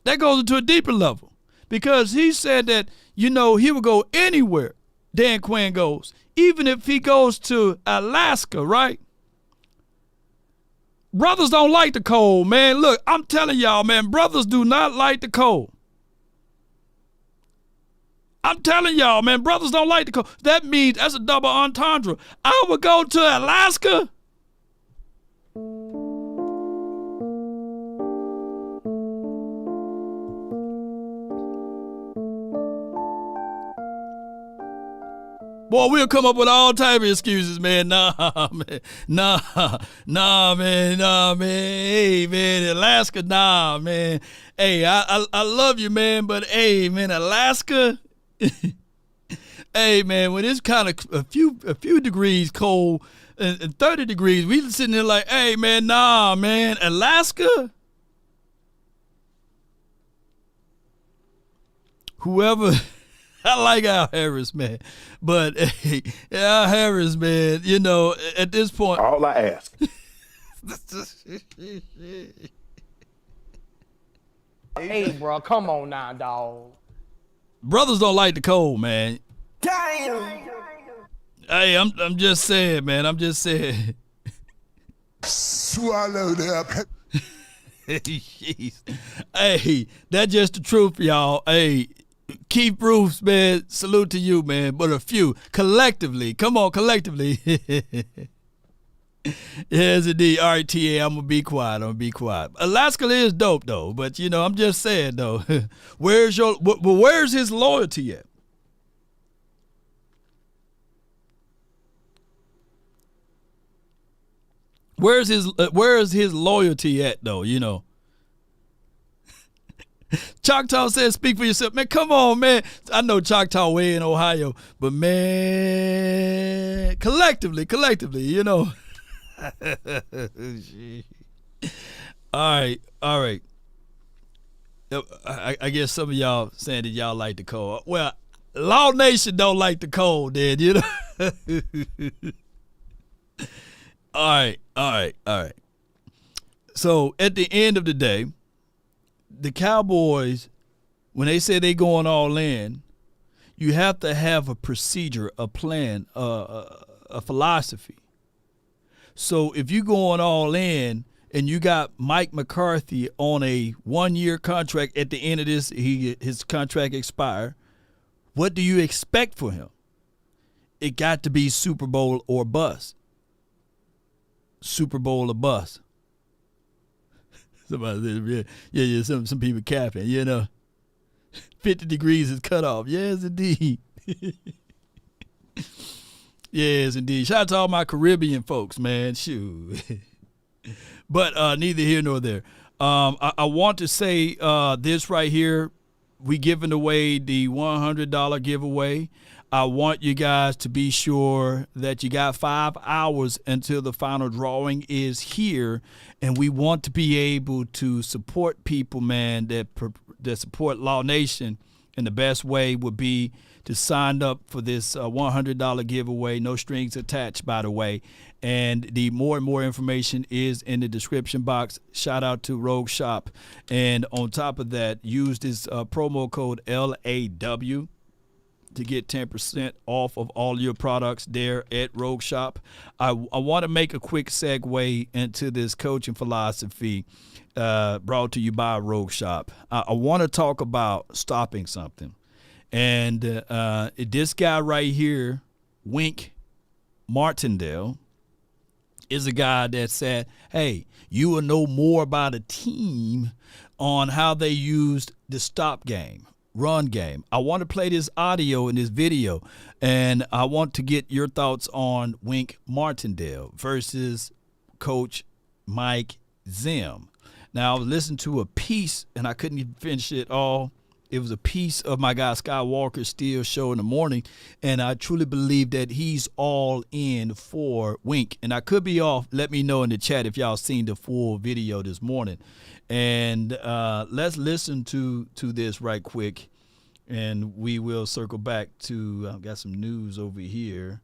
That goes into a deeper level. Because he said that, he would go anywhere Dan Quinn goes. Even if he goes to Alaska, right? Brothers don't like the cold, man. Look, I'm telling y'all, man, brothers do not like the cold. I'm telling y'all, man, brothers don't like the cold. That means that's a double entendre. I would go to Alaska. Boy, we'll come up with all type of excuses, man. Nah, man. Hey, man, Alaska, nah, man. Hey, I love you, man, but hey, man, Alaska. Hey, man, when it's kind of a few degrees cold and 30 degrees, we sitting there like, hey, man, nah, man, Alaska. Whoever. I like Al Harris, man. But hey, Al Harris, man, at this point. All I ask. Hey, bro, come on now, dog. Brothers don't like the cold, man. Damn. Hey, I'm just saying, man. I'm just saying. Swallow that. Jeez. Hey, that's just the truth, y'all. Hey. Keith Bruce, man, salute to you, man. But a few, collectively. Come on, collectively. Yes, indeed. All right, TA, I'm going to be quiet. Alaska is dope, though. But, I'm just saying, though. Where's his loyalty at? Where's his loyalty at, though, Choctaw says, speak for yourself. Man, come on, man. I know Choctaw way in Ohio, but, man, collectively. All right. I guess some of y'all saying that y'all like the cold. Well, Law Nation don't like the cold, then, All right. So, at the end of the day, the Cowboys, when they say they going all in, you have to have a procedure, a plan, a philosophy. So if you going all in and you got Mike McCarthy on a 1-year contract, at the end of this, his contract expire, what do you expect for him? It got to be Super Bowl or bust. Super Bowl or bust. Somebody said, some people capping, 50 degrees is cut off. Yes, indeed. Yes, indeed. Shout out to all my Caribbean folks, man. Shoot. But neither here nor there. I want to say this right here. We giving away the $100 giveaway. I want you guys to be sure that you got 5 hours until the final drawing is here, and we want to be able to support people, man, that support Law Nation, and the best way would be to sign up for this $100 giveaway, no strings attached, by the way. And the more and more information is in the description box. Shout out to Rogue Shop. And on top of that, use this promo code LAW to get 10% off of all your products there at Rogue Shop. I want to make a quick segue into this coaching philosophy brought to you by Rogue Shop. I want to talk about stopping something. And this guy right here, Wink Martindale, is a guy that said, hey, you will know more about a team on how they used the stop game, run game. I want to play this audio and this video, and I want to get your thoughts on Wink Martindale versus Coach Mike Zim. Now, I was listening to a piece, and I couldn't even finish it all. It was a piece of my guy Skywalker's Steel show in the morning, and I truly believe that he's all in for Wink. And I could be off. Let me know in the chat if y'all seen the full video this morning. And let's listen to this right quick, and we will circle back to I've got some news over here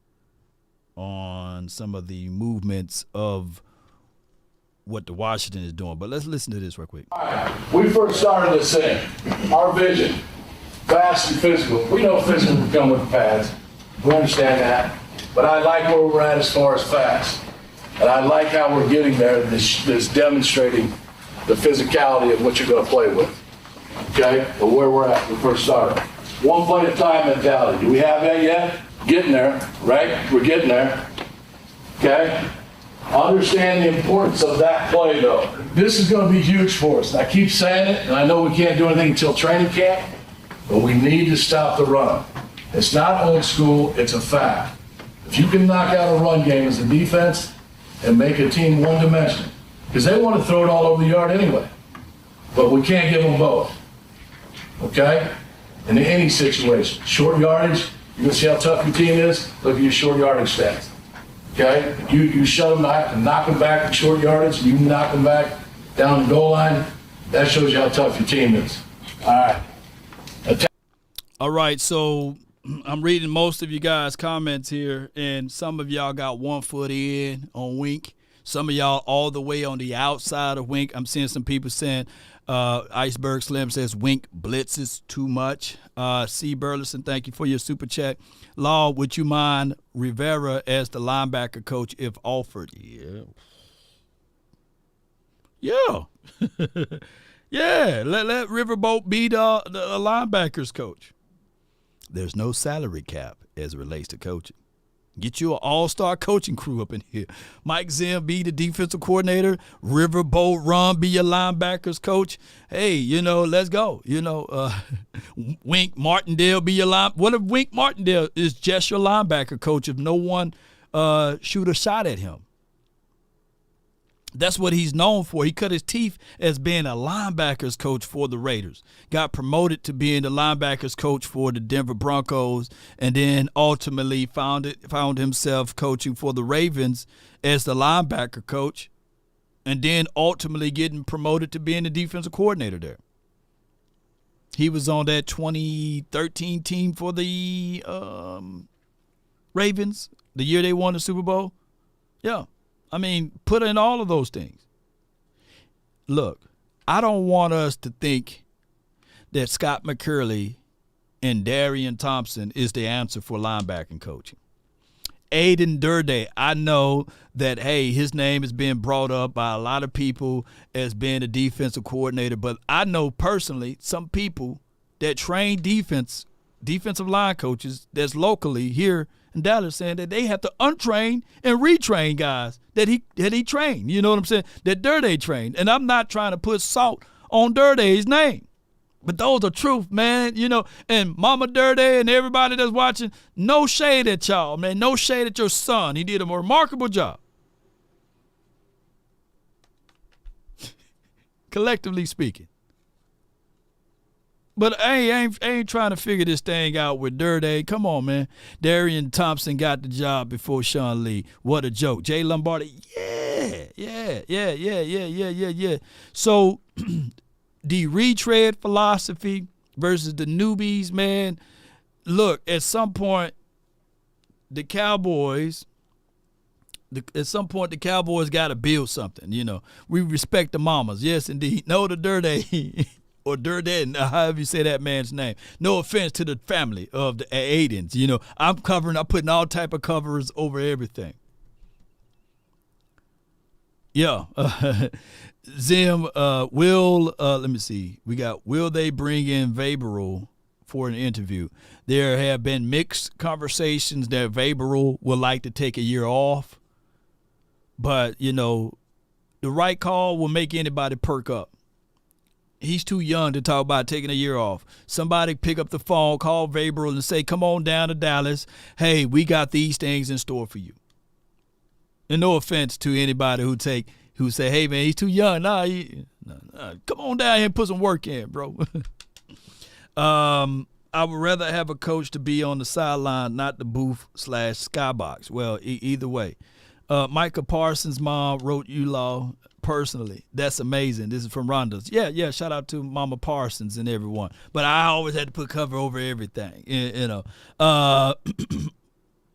on some of the movements of what the Washington is doing. But let's listen to this real quick. All right. We first started this thing. Our vision, fast and physical. We know physical will come with the pads. We understand that. But I like where we're at as far as fast. And I like how we're getting there, this demonstrating the physicality of what you're going to play with. Okay? But where we're at, we first started. One play at a time mentality. Do we have that yet? Getting there, right? We're getting there. Okay? Understand the importance of that play, though. This is going to be huge for us. I keep saying it, and I know we can't do anything until training camp, but we need to stop the run. It's not old school, it's a fact. If you can knock out a run game as a defense and make a team one-dimensional, because they want to throw it all over the yard anyway, but we can't give them both, okay? In any situation. Short yardage, you're going to see how tough your team is. Look at your short yardage stats. Okay, you shut them back and knock them back in short yardage, and you knock them back down the goal line. That shows you how tough your team is. All right. All right, so I'm reading most of you guys' comments here, and some of y'all got 1 foot in on Wink. Some of y'all all the way on the outside of Wink. I'm seeing some people saying, Iceberg Slim says Wink blitzes too much. C. Burleson, thank you for your super chat. Law, would you mind Rivera as the linebacker coach if offered? Yeah. Yeah. Yeah. Let Riverboat be the linebackers coach. There's no salary cap as it relates to coaching. Get you an all-star coaching crew up in here. Mike Zim be the defensive coordinator. Riverboat Ron be your linebackers coach. Hey, let's go. Wink Martindale be your line. What if Wink Martindale is just your linebacker coach if no one shoot a shot at him? That's what he's known for. He cut his teeth as being a linebackers coach for the Raiders. Got promoted to being the linebackers coach for the Denver Broncos, and then ultimately found himself coaching for the Ravens as the linebacker coach, and then ultimately getting promoted to being the defensive coordinator there. He was on that 2013 team for the Ravens, the year they won the Super Bowl. Yeah. I mean, put in all of those things. Look, I don't want us to think that Scott McCurley and Darian Thompson is the answer for linebacking coaching. Aiden Durde, I know that, hey, his name is being brought up by a lot of people as being a defensive coordinator, but I know personally some people that train defensive line coaches that's locally here in Dallas saying that they have to untrain and retrain guys that he trained. You know what I'm saying? That Durde trained. And I'm not trying to put salt on Durde's name. But those are truth, man. And Mama Durde and everybody that's watching, no shade at y'all, man. No shade at your son. He did a remarkable job. Collectively speaking. But I ain't trying to figure this thing out with Durde. Come on, man. Darian Thompson got the job before Sean Lee. What a joke. Jay Lombardi, yeah. So the retread philosophy versus the newbies, man. Look, at some point, the Cowboys got to build something, We respect the mamas. Yes, indeed. No to Durde. Or Durden, however you say that man's name. No offense to the family of the Aidens. I'm putting all type of covers over everything. Yeah. Zim, let me see. Will they bring in Vaberl for an interview? There have been mixed conversations that Vaberl would like to take a year off. But, the right call will make anybody perk up. He's too young to talk about taking a year off. Somebody pick up the phone, call Vrabel, and say, come on down to Dallas. Hey, we got these things in store for you. And no offense to anybody who say, hey, man, he's too young. Nah, come on down here and put some work in, bro. I would rather have a coach to be on the sideline, not the booth/skybox. Well, either way. Micah Parsons' mom wrote you law personally. That's amazing. This is from Rhonda's. Yeah. Shout out to Mama Parsons and everyone. But I always had to put cover over everything.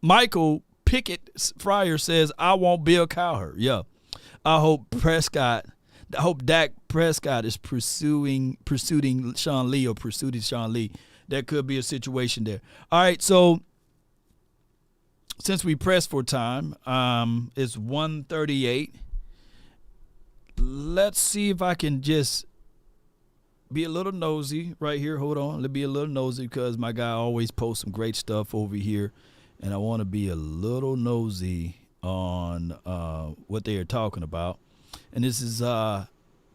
Michael Pickett Fryer says, I want Bill Cowher. Yeah. I hope Dak Prescott is pursuing Sean Lee. There could be a situation there. All right, so since we pressed for time, it's 1:38. Let's see if I can just be a little nosy right here. Hold on. Let's be a little nosy because my guy always posts some great stuff over here, and I want to be a little nosy on what they are talking about. And this is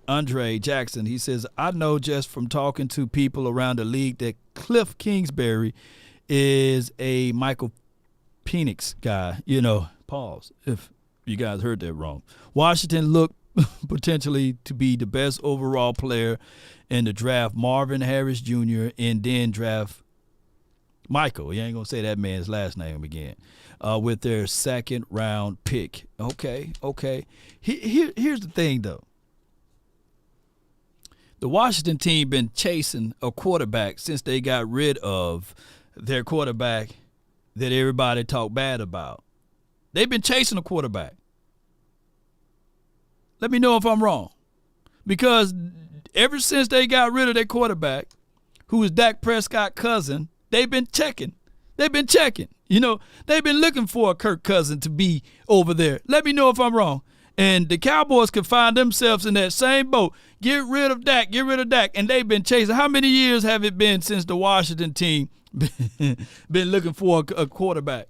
Andre Jackson. He says, I know just from talking to people around the league that Cliff Kingsbury is a Michael Penix guy. Pause if you guys heard that wrong. Washington looked potentially to be the best overall player in the draft, Marvin Harris Jr., and then draft Michael. You ain't going to say that man's last name again. With their second-round pick. Okay. Here's the thing, though. The Washington team been chasing a quarterback since they got rid of their quarterback that everybody talked bad about. They've been chasing a quarterback. Let me know if I'm wrong. Because ever since they got rid of their quarterback, who is Dak Prescott's cousin, they've been checking. They've been looking for a Kirk Cousins to be over there. Let me know if I'm wrong. And the Cowboys can find themselves in that same boat. Get rid of Dak. And they've been chasing. How many years have it been since the Washington team been looking for a quarterback?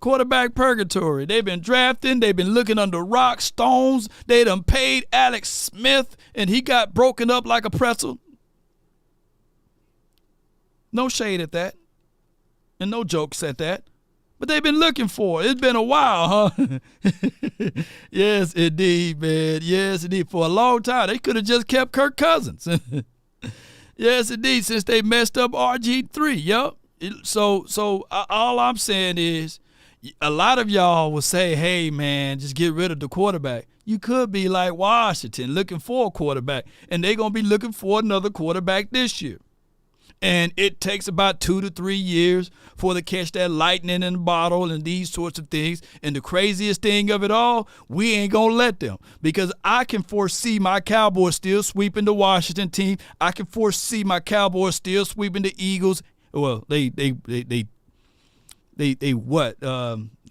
Quarterback purgatory. They've been drafting. They've been looking under rocks, stones. They done paid Alex Smith, and he got broken up like a pretzel. No shade at that. And no jokes at that. But they've been looking for it. It's been a while, huh? Yes, indeed, man. Yes, indeed. For a long time, they could have just kept Kirk Cousins. Yes, indeed, since they messed up RG3. Yup. So all I'm saying is a lot of y'all will say, hey, man, just get rid of the quarterback. You could be like Washington looking for a quarterback, and they're going to be looking for another quarterback this year. And it takes about 2 to 3 years for to catch that lightning in the bottle and these sorts of things. And the craziest thing of it all, we ain't going to let them. Because I can foresee my Cowboys still sweeping the Washington team. I can foresee my Cowboys still sweeping the Eagles. Well, they what?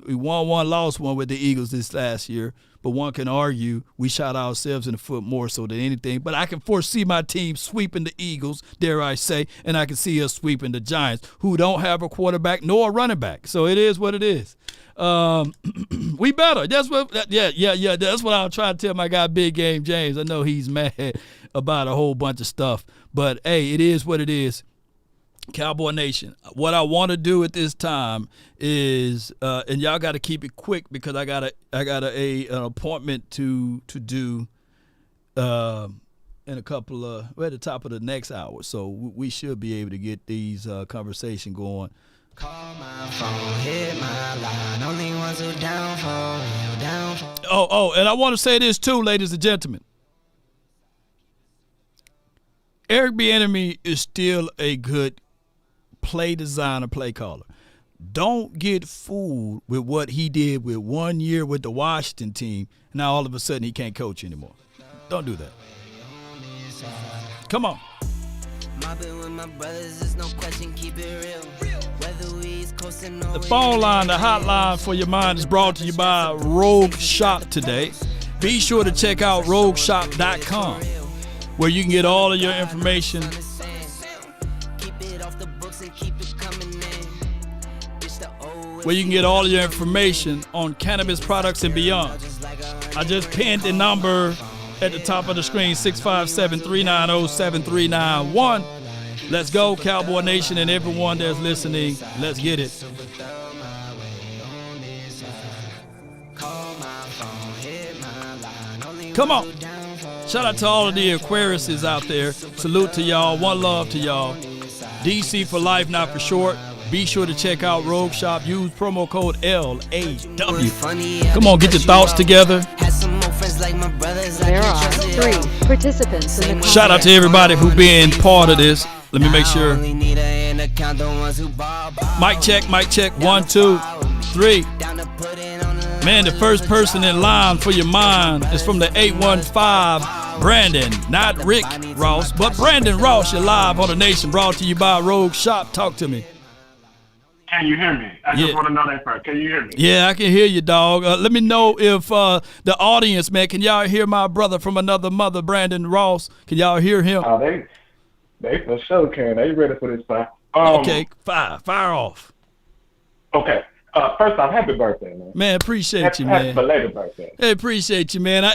We won one, lost one with the Eagles this last year. But one can argue we shot ourselves in the foot more so than anything. But I can foresee my team sweeping the Eagles, dare I say, and I can see us sweeping the Giants, who don't have a quarterback nor a running back. So it is what it is. We better. That's what. Yeah. That's what I'll try to tell my guy, Big Game James. I know he's mad about a whole bunch of stuff, but hey, it is what it is. Cowboy Nation, what I want to do at this time is, and y'all got to keep it quick because I got an appointment to do in a couple of, we're at the top of the next hour, so we should be able to get these conversation going. Call my phone, hit my line, only ones who down for. Oh, and I want to say this too, ladies and gentlemen. Eric Bieniemy is still a good play designer, play caller. Don't get fooled with what he did with 1 year with the Washington team. Now all of a sudden he can't coach anymore. Don't do that. Come on. The phone line, the hotline for your mind is brought to you by Rogue Shop today. Be sure to check out rogueshop.com where you can get all of your information. where you can get all your information on cannabis products and beyond. I just pinned the number at the top of the screen, 657-390-7391. Let's go, Cowboy Nation and everyone that's listening. Let's get it. Come on. Shout out to all of the Aquariuses out there. Salute to y'all. One love to y'all. DC for life, not for short. Be sure to check out Rogue Shop. Use promo code LAW. Come on, get your thoughts together. There are 3 participants in the Shout out to everybody who been part of this. Let me make sure. Mic check, 1, 2, 3. Man, the first person in line for your mind is from the 815, Brandon, not Rick Ross, but Brandon Ross. You're live on the Nation, brought to you by Rogue Shop. Talk to me. Can you hear me? I just want to know that first. Can you hear me? Yeah, I can hear you, dog. Let me know if the audience, man, can y'all hear my brother from another mother, Brandon Ross? Can y'all hear him? Oh, they for sure can. They ready for this fight. Okay, fire off. Okay. First off, happy birthday, man. Man, appreciate you, man. Happy belated birthday. Hey, appreciate you, man.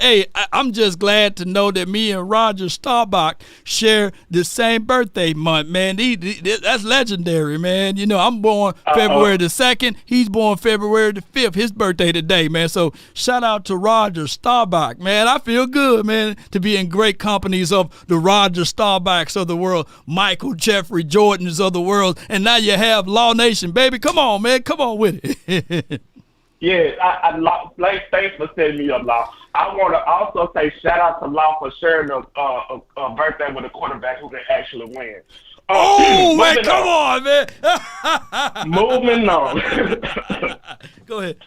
I'm just glad to know that me and Roger Staubach share the same birthday month, man. That's legendary, man. You know, I'm born February the 2nd. He's born February the 5th. His birthday today, man. So shout out to Roger Staubach, man. I feel good, man, to be in great companies of the Roger Staubachs of the world, Michael Jeffrey Jordans of the world, and now you have Law Nation, baby. Come on, man. Come on with it. Yeah, thanks for setting me up, Law. I want to also say shout out to Law for sharing a birthday with a quarterback who can actually win. Man, come on, man. Moving on. Go ahead.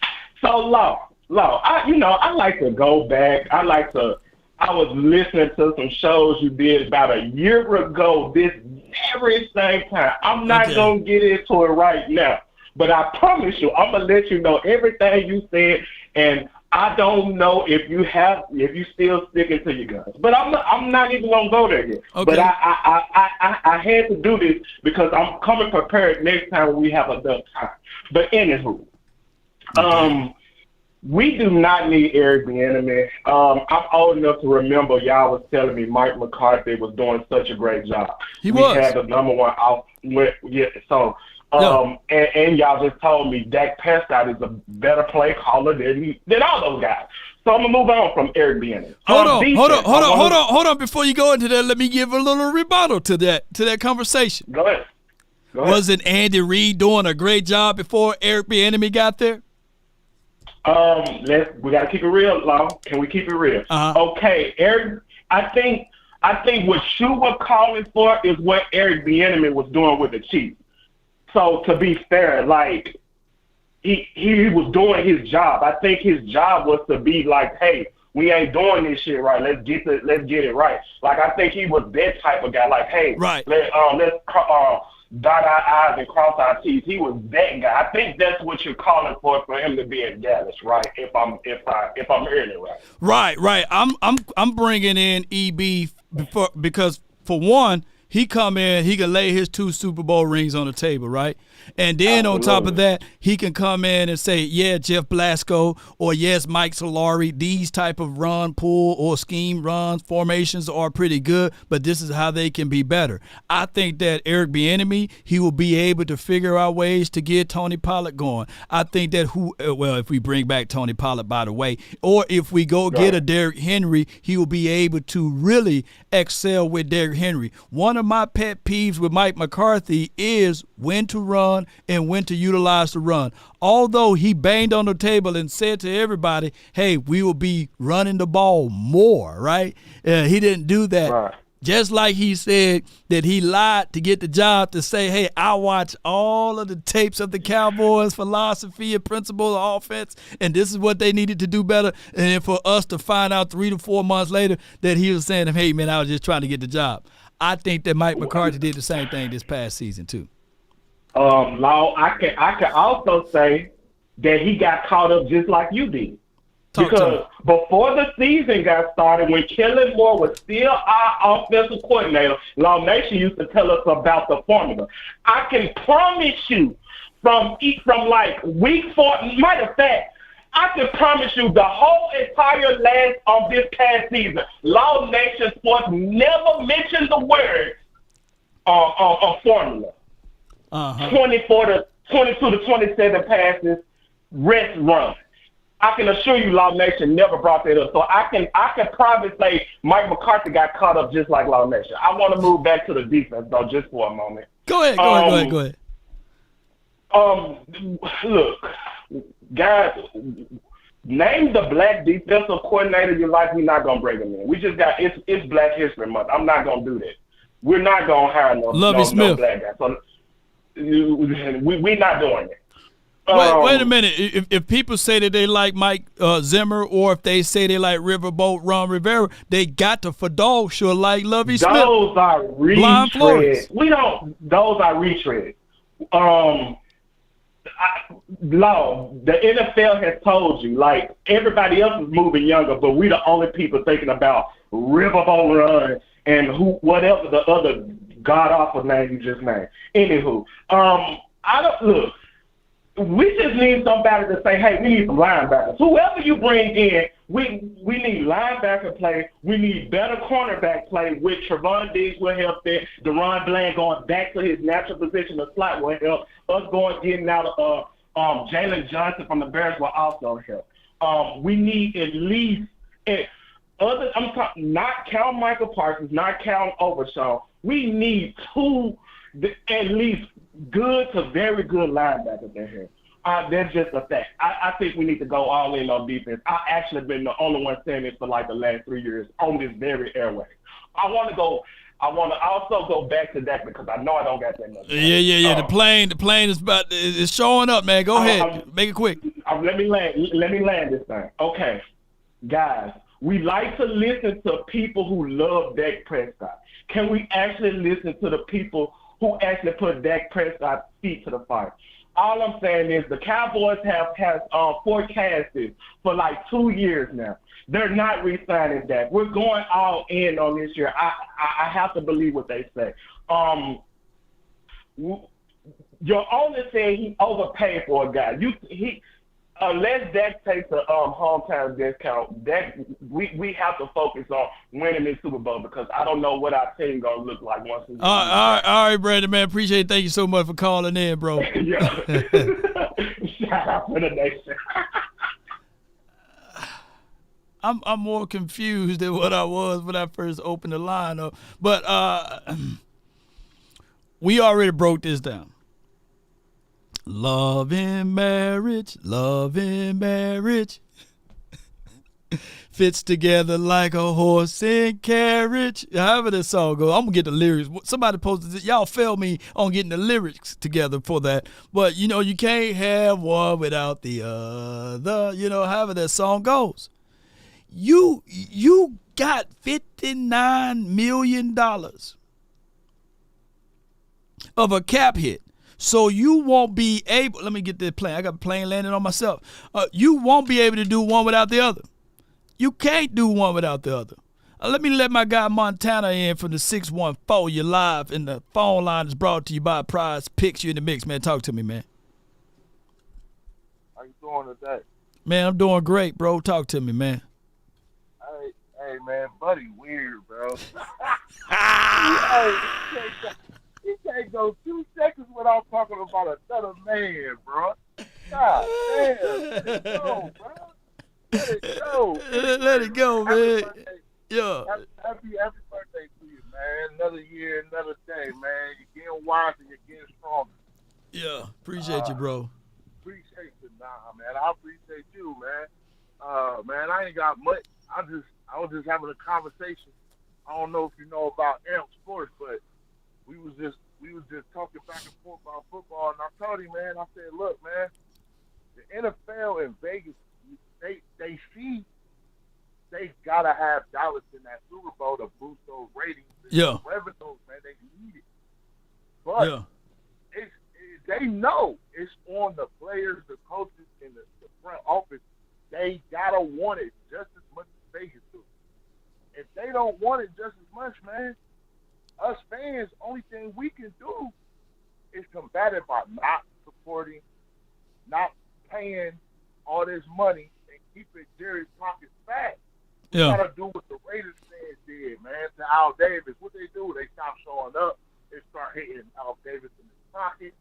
So, Law, I like to go back. I was listening to some shows you did about a year ago this very same time. I'm not going to get into it right now. But I promise you, I'm gonna let you know everything you said, and I don't know if you still sticking to your guns. But I'm not even gonna go there yet. Okay. But I had to do this because I'm coming prepared next time when we have enough time. But anywho, we do not need Eric Bieniemy. I'm old enough to remember y'all was telling me Mike McCarthy was doing such a great job. We had the number one out. And y'all just told me Dak Prescott is a better play caller than all those guys. So I'm gonna move on from Eric Bieniemy. Hold on. Before you go into that, let me give a little rebuttal to that conversation. Go ahead. Wasn't Andy Reid doing a great job before Eric Bieniemy got there? We gotta keep it real, Law. Can we keep it real? Okay, Eric. I think what you were calling for is what Eric Bieniemy was doing with the Chiefs. So to be fair, like he was doing his job. I think his job was to be like, hey, we ain't doing this shit right. Let's get it right. Like I think he was that type of guy. Like, hey, let's dot our I's and cross our T's. He was that guy. I think that's what you're calling for him to be in Dallas, right? If I'm hearing it right. Right. I'm bringing in EB because for one, he come in, he can lay his 2 Super Bowl rings on the table, right? And then on top of that, he can come in and say, yeah, Jeff Blasco, or yes, Mike Solari, these type of run, pull, or scheme runs, formations are pretty good, but this is how they can be better. I think that Eric Bieniemy, he will be able to figure out ways to get Tony Pollard going. I think that if we bring back Tony Pollard, by the way, or if we go get a Derrick Henry, he will be able to really excel with Derrick Henry. One of my pet peeves with Mike McCarthy is when to run and when to utilize the run. Although he banged on the table and said to everybody, hey, we will be running the ball more, right? He didn't do that. Right. Just like he said that he lied to get the job to say, hey, I watch all of the tapes of the Cowboys' philosophy and principle of offense, and this is what they needed to do better. And then for us to find out 3 to 4 months later that he was saying, hey, man, I was just trying to get the job. I think that Mike McCarthy did the same thing this past season, too. Law, I can also say that he got caught up just like you did. Because before the season got started, when Kellen Moore was still our offensive coordinator, Law Nation used to tell us about the formula. I can promise you from like week 4, matter of fact, I can promise you the whole entire last of this past season, Law Nation Sports never mentioned the word formula. 22 to 27 passes, rest run. I can assure you Law Nation never brought that up. So I can probably say Mike McCarthy got caught up just like Law Nation. I want to move back to the defense, though, just for a moment. Go ahead. Look, guys, name the black defensive coordinator you like. We're not gonna bring him in. We just got it's Black History Month. I'm not gonna do that. We're not gonna hire no black guy. So we're not doing it. Wait a minute. If people say that they like Mike Zimmer, or if they say they like Riverboat Ron Rivera, they got to for dog sure like Lovie Smith. Those are retreads. Those are retreads. The NFL has told you, like, everybody else is moving younger, but we the only people thinking about Riverboat Run and whatever the other god awful name you just named. Anywho, we just need somebody to say, hey, we need some linebackers. Whoever you bring in, we need linebacker play. We need better cornerback play, which Trevon Diggs will help there. Deron Bland going back to his natural position of slot will help. Us getting out of Jalen Johnson from the Bears will also help. We need at least I'm talking, not count Michael Parsons, not count Overshawn. We need 2 at least good to very good linebackers in here. That's just a fact. I think we need to go all in on defense. I actually been the only one saying this for like the last 3 years on this very airway. I want to also go back to that because I know I don't got that much time. Yeah. The plane is showing up, man. Go ahead. Make it quick. Let me land this thing. Okay, guys, we like to listen to people who love Dak Prescott. Can we actually listen to the people who actually put Dak Prescott's feet to the fire? All I'm saying is the Cowboys have forecasted for like 2 years now. They're not re-signing Dak. We're going all in on this year. I have to believe what they say. You're only saying he overpaid for a guy. Unless Dak takes a hometown discount, we have to focus on winning this Super Bowl because I don't know what our team gonna look like once we all right, Brandon, man. Appreciate it. Thank you so much for calling in, bro. Yeah. Shout out to the nation. I'm more confused than what I was when I first opened the line up. But we already broke this down. Love in marriage, fits together like a horse and carriage. However this song goes, I'm gonna get the lyrics. Somebody posted this. Y'all failed me on getting the lyrics together for that. But you can't have one without the other. However that song goes. You got $59 million of a cap hit. So you won't be able, let me get this plane. I got a plane landing on myself. You won't be able to do one without the other. You can't do one without the other. Let me let my guy Montana in from the 614. You're live, and the phone line is brought to you by Prize Picks. You in the mix, man. Talk to me, man. How you doing today? Man, I'm doing great, bro. Talk to me, man. Hey, man, buddy weird, bro. He can't go 2 seconds without talking about another man, bro. God damn. Let it go, bro. Let it go. Let it go, man. Yeah. Happy birthday to you, man. Another year, another day, man. You're getting wiser, you're getting stronger. Yeah. Appreciate you, bro. Appreciate you. Nah, man. I appreciate you, man. Man, I ain't got much. I was just having a conversation. I don't know if you know about Amp Sports, but we was just talking back and forth about football, and I told him, man, I said, look, man, the NFL in Vegas, they see they gotta have Dallas in that Super Bowl to boost those ratings. Yeah. Revenues, man, they need it. But they know it's on the players, the coaches, and the front office they gotta want it just as much as Vegas do. If they don't want it just as much, man, us fans, only thing we can do is combat it by not supporting, not paying all this money and keeping Jerry's pockets fat. We gotta do what the Raiders fans did, man, to Al Davis. What they do, they stop showing up. They start hitting Al Davis in his pocket.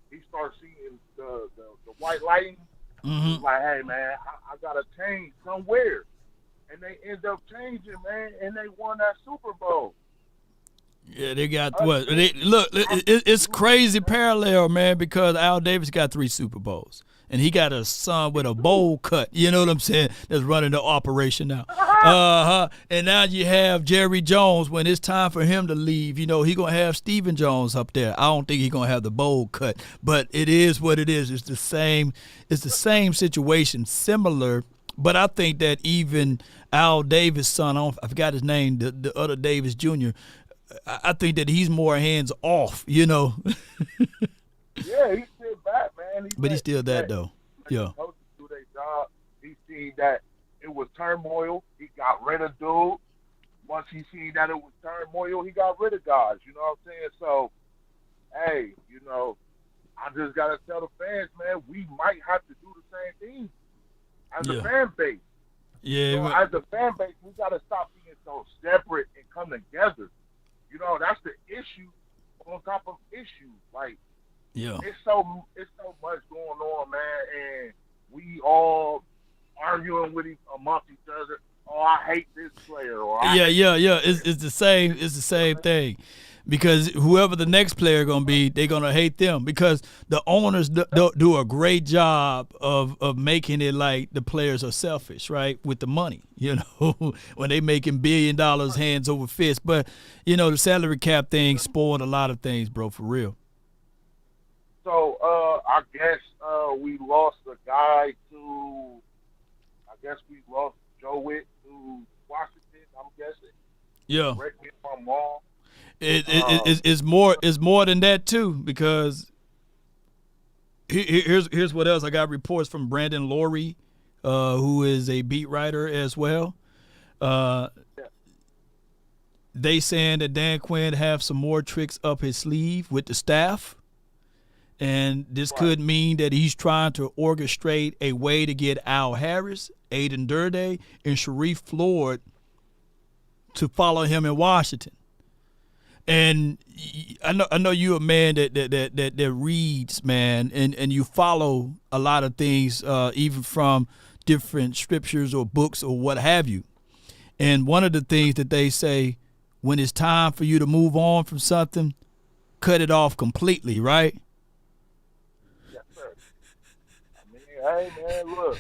He starts seeing the white lighting. He's like, hey, man, I gotta change somewhere. And they end up changing, man, and they won that Super Bowl. Yeah, they got what? It's crazy parallel, man, because Al Davis got 3 Super Bowls. And he got a son with a bowl cut, you know what I'm saying, that's running the operation now. And now you have Jerry Jones. When it's time for him to leave, you know, he going to have Stephen Jones up there. I don't think he's going to have the bowl cut. But it is what it is. It's the same situation, similar. But I think that even Al Davis' son, I forgot his name, the other Davis Jr., I think that he's more hands off, you know. Yeah, he's still back, man. He's still that, though. Yeah. Coaches do their job. He seen that it was turmoil. He got rid of dude. Once he seen that it was turmoil, he got rid of guys. You know what I'm saying? So, hey, you know, I just got to tell the fans, man, we might have to do the same thing as a fan base. Yeah. So as a fan base, we got to stop being so separate and come together. You know, that's the issue on top of issues. Like, it's so much going on, man, and we all arguing amongst each other. Oh, I hate this player. Or It's the same. It's the same thing, because whoever the next player gonna be, they're gonna hate them, because the owners do a great job of making it like the players are selfish, right, with the money. You know, when they making $1 billion hands over fist. But you know, the salary cap thing spoiled a lot of things, bro, for real. So I guess we lost a guy to. I guess we lost Joe Witt to Washington. I'm guessing. Yeah. Correct me if I'm wrong. It's more than that too, because here's what else. I got reports from Brandon Laurie, who is a beat writer as well. They saying that Dan Quinn have some more tricks up his sleeve with the staff. And this could mean that he's trying to orchestrate a way to get Al Harris, Aiden Durde, and Sharif Floyd to follow him in Washington. And I know you're a man that reads, man, and you follow a lot of things, even from different scriptures or books or what have you. And one of the things that they say, when it's time for you to move on from something, cut it off completely, right? Hey man, look.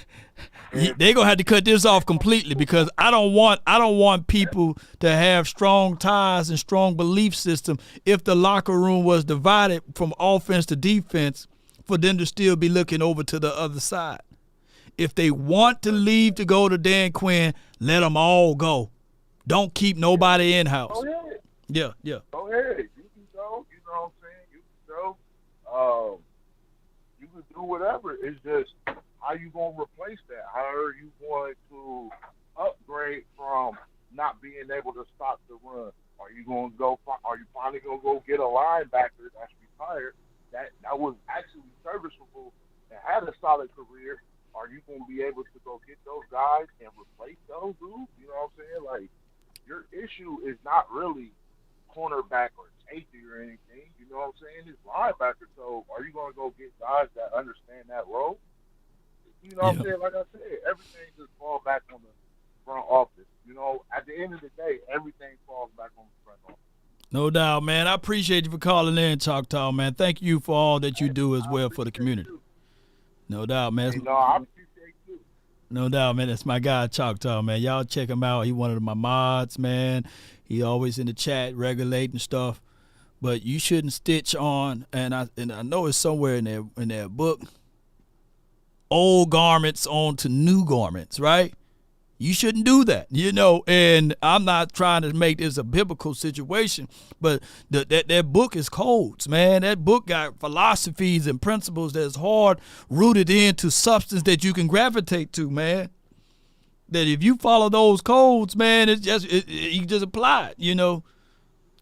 They're gonna have to cut this off completely, because I don't want people to have strong ties and strong belief system if the locker room was divided from offense to defense, for them to still be looking over to the other side. If they want to leave to go to Dan Quinn, let them all go. Don't keep nobody in house. Go ahead. Yeah. Go ahead. You can go. You know what I'm saying? You can go. You can do whatever. It's just, how you gonna replace that? How are you going to upgrade from not being able to stop the run? Are you finally gonna go get a linebacker that's retired that was actually serviceable and had a solid career? Are you gonna be able to go get those guys and replace those dudes? You know what I'm saying? Like, your issue is not really cornerback or safety or anything. You know what I'm saying? It's linebacker. So are you gonna go get guys that understand that role? You know what I'm saying? Like I said, everything just falls back on the front office. You know, at the end of the day, everything falls back on the front office. No doubt, man. I appreciate you for calling in, Choctaw, man. Thank you for all that you do as well for the community. No doubt, man. I appreciate you. No doubt, man. That's my guy, Choctaw, man. Y'all check him out. He one of my mods, man. He always in the chat regulating stuff. But you shouldn't stitch on, and I know it's somewhere in their book, old garments onto new garments, right? You shouldn't do that, you know. And I'm not trying to make this a biblical situation, but that book is codes, man. That book got philosophies and principles that's hard rooted into substance that you can gravitate to, man. that if you follow those codes, man, it's just you just apply it. You know,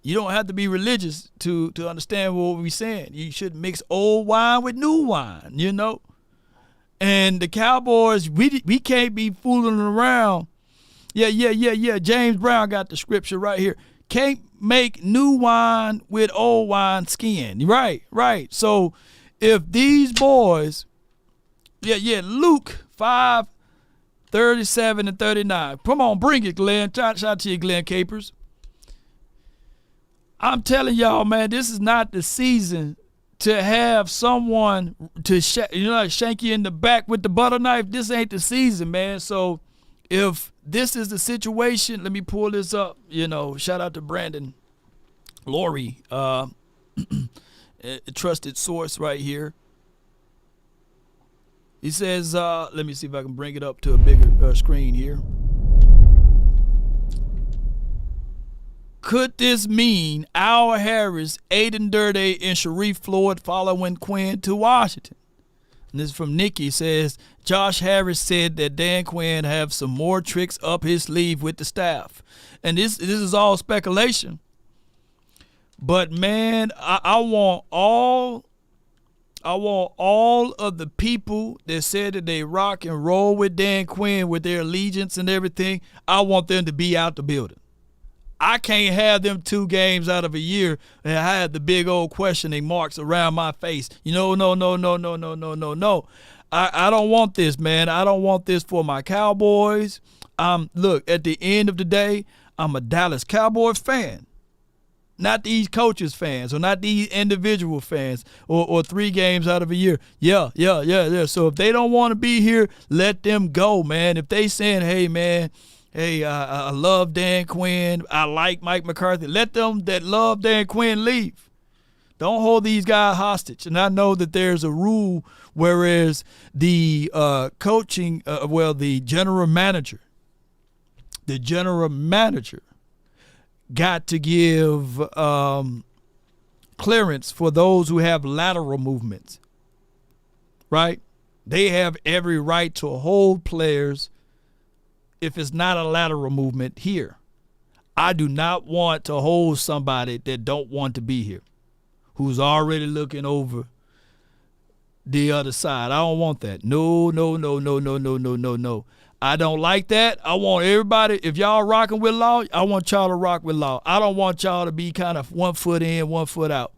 you don't have to be religious to understand what we're saying. You should mix old wine with new wine. You know, and the Cowboys, we can't be fooling around. Yeah. James Brown got the scripture right here. Can't make new wine with old wine skin. Right. So if these boys, Luke 5:37 and 39. Come on, bring it, Glenn. Shout out to you, Glenn Capers. I'm telling y'all, man, this is not the season to have someone to shank you in the back with the butter knife. This ain't the season, man. So if this is the situation, let me pull this up. You know, shout out to Brandon Laurie, a trusted source right here. He says, let me see if I can bring it up to a bigger screen here. Could this mean Al Harris, Aiden Durde, and Sharif Floyd following Quinn to Washington? And this is from Nikki. Says, Josh Harris said that Dan Quinn have some more tricks up his sleeve with the staff. And this is all speculation. But, man, I want all of the people that said that they rock and roll with Dan Quinn with their allegiance and everything, I want them to be out the building. I can't have them 2 games out of a year and I have the big old questioning marks around my face. You know, no. I don't want this, man. I don't want this for my Cowboys. Look, at the end of the day, I'm a Dallas Cowboys fan. Not these coaches fans or not these individual fans or 3 games out of a year. Yeah. So if they don't want to be here, let them go, man. If they saying, hey, man, I love Dan Quinn, I like Mike McCarthy, let them that love Dan Quinn leave. Don't hold these guys hostage. And I know that there's a rule whereas the the general manager got to give clearance for those who have lateral movements, right? They have every right to hold players if it's not a lateral movement here. I do not want to hold somebody that don't want to be here, who's already looking over the other side. I don't want that. No. I don't like that. I want everybody, if y'all rocking with law, I want y'all to rock with law. I don't want y'all to be kind of 1 foot in, 1 foot out.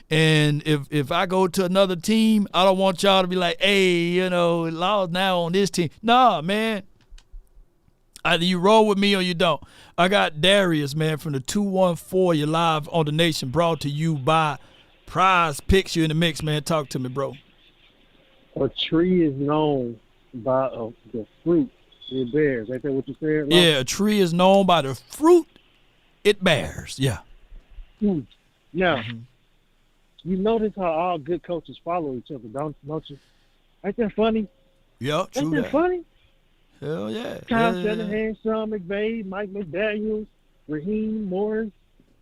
And if I go to another team, I don't want y'all to be like, hey, law's now on this team. Nah, man. Either you roll with me or you don't. I got Darius, man, from the 214. You're live on the Nation, brought to you by Prize Picks. You in the mix, man. Talk to me, bro. A tree is known by the fruit it bears. Ain't that what you said? Yeah, a tree is known by the fruit it bears. Yeah. Now, you notice how all good coaches follow each other, don't you? Ain't that funny? Yeah, true. Ain't that funny? Hell yeah. Kyle Shanahan, Sean McVay, Mike McDaniels, Raheem Morris.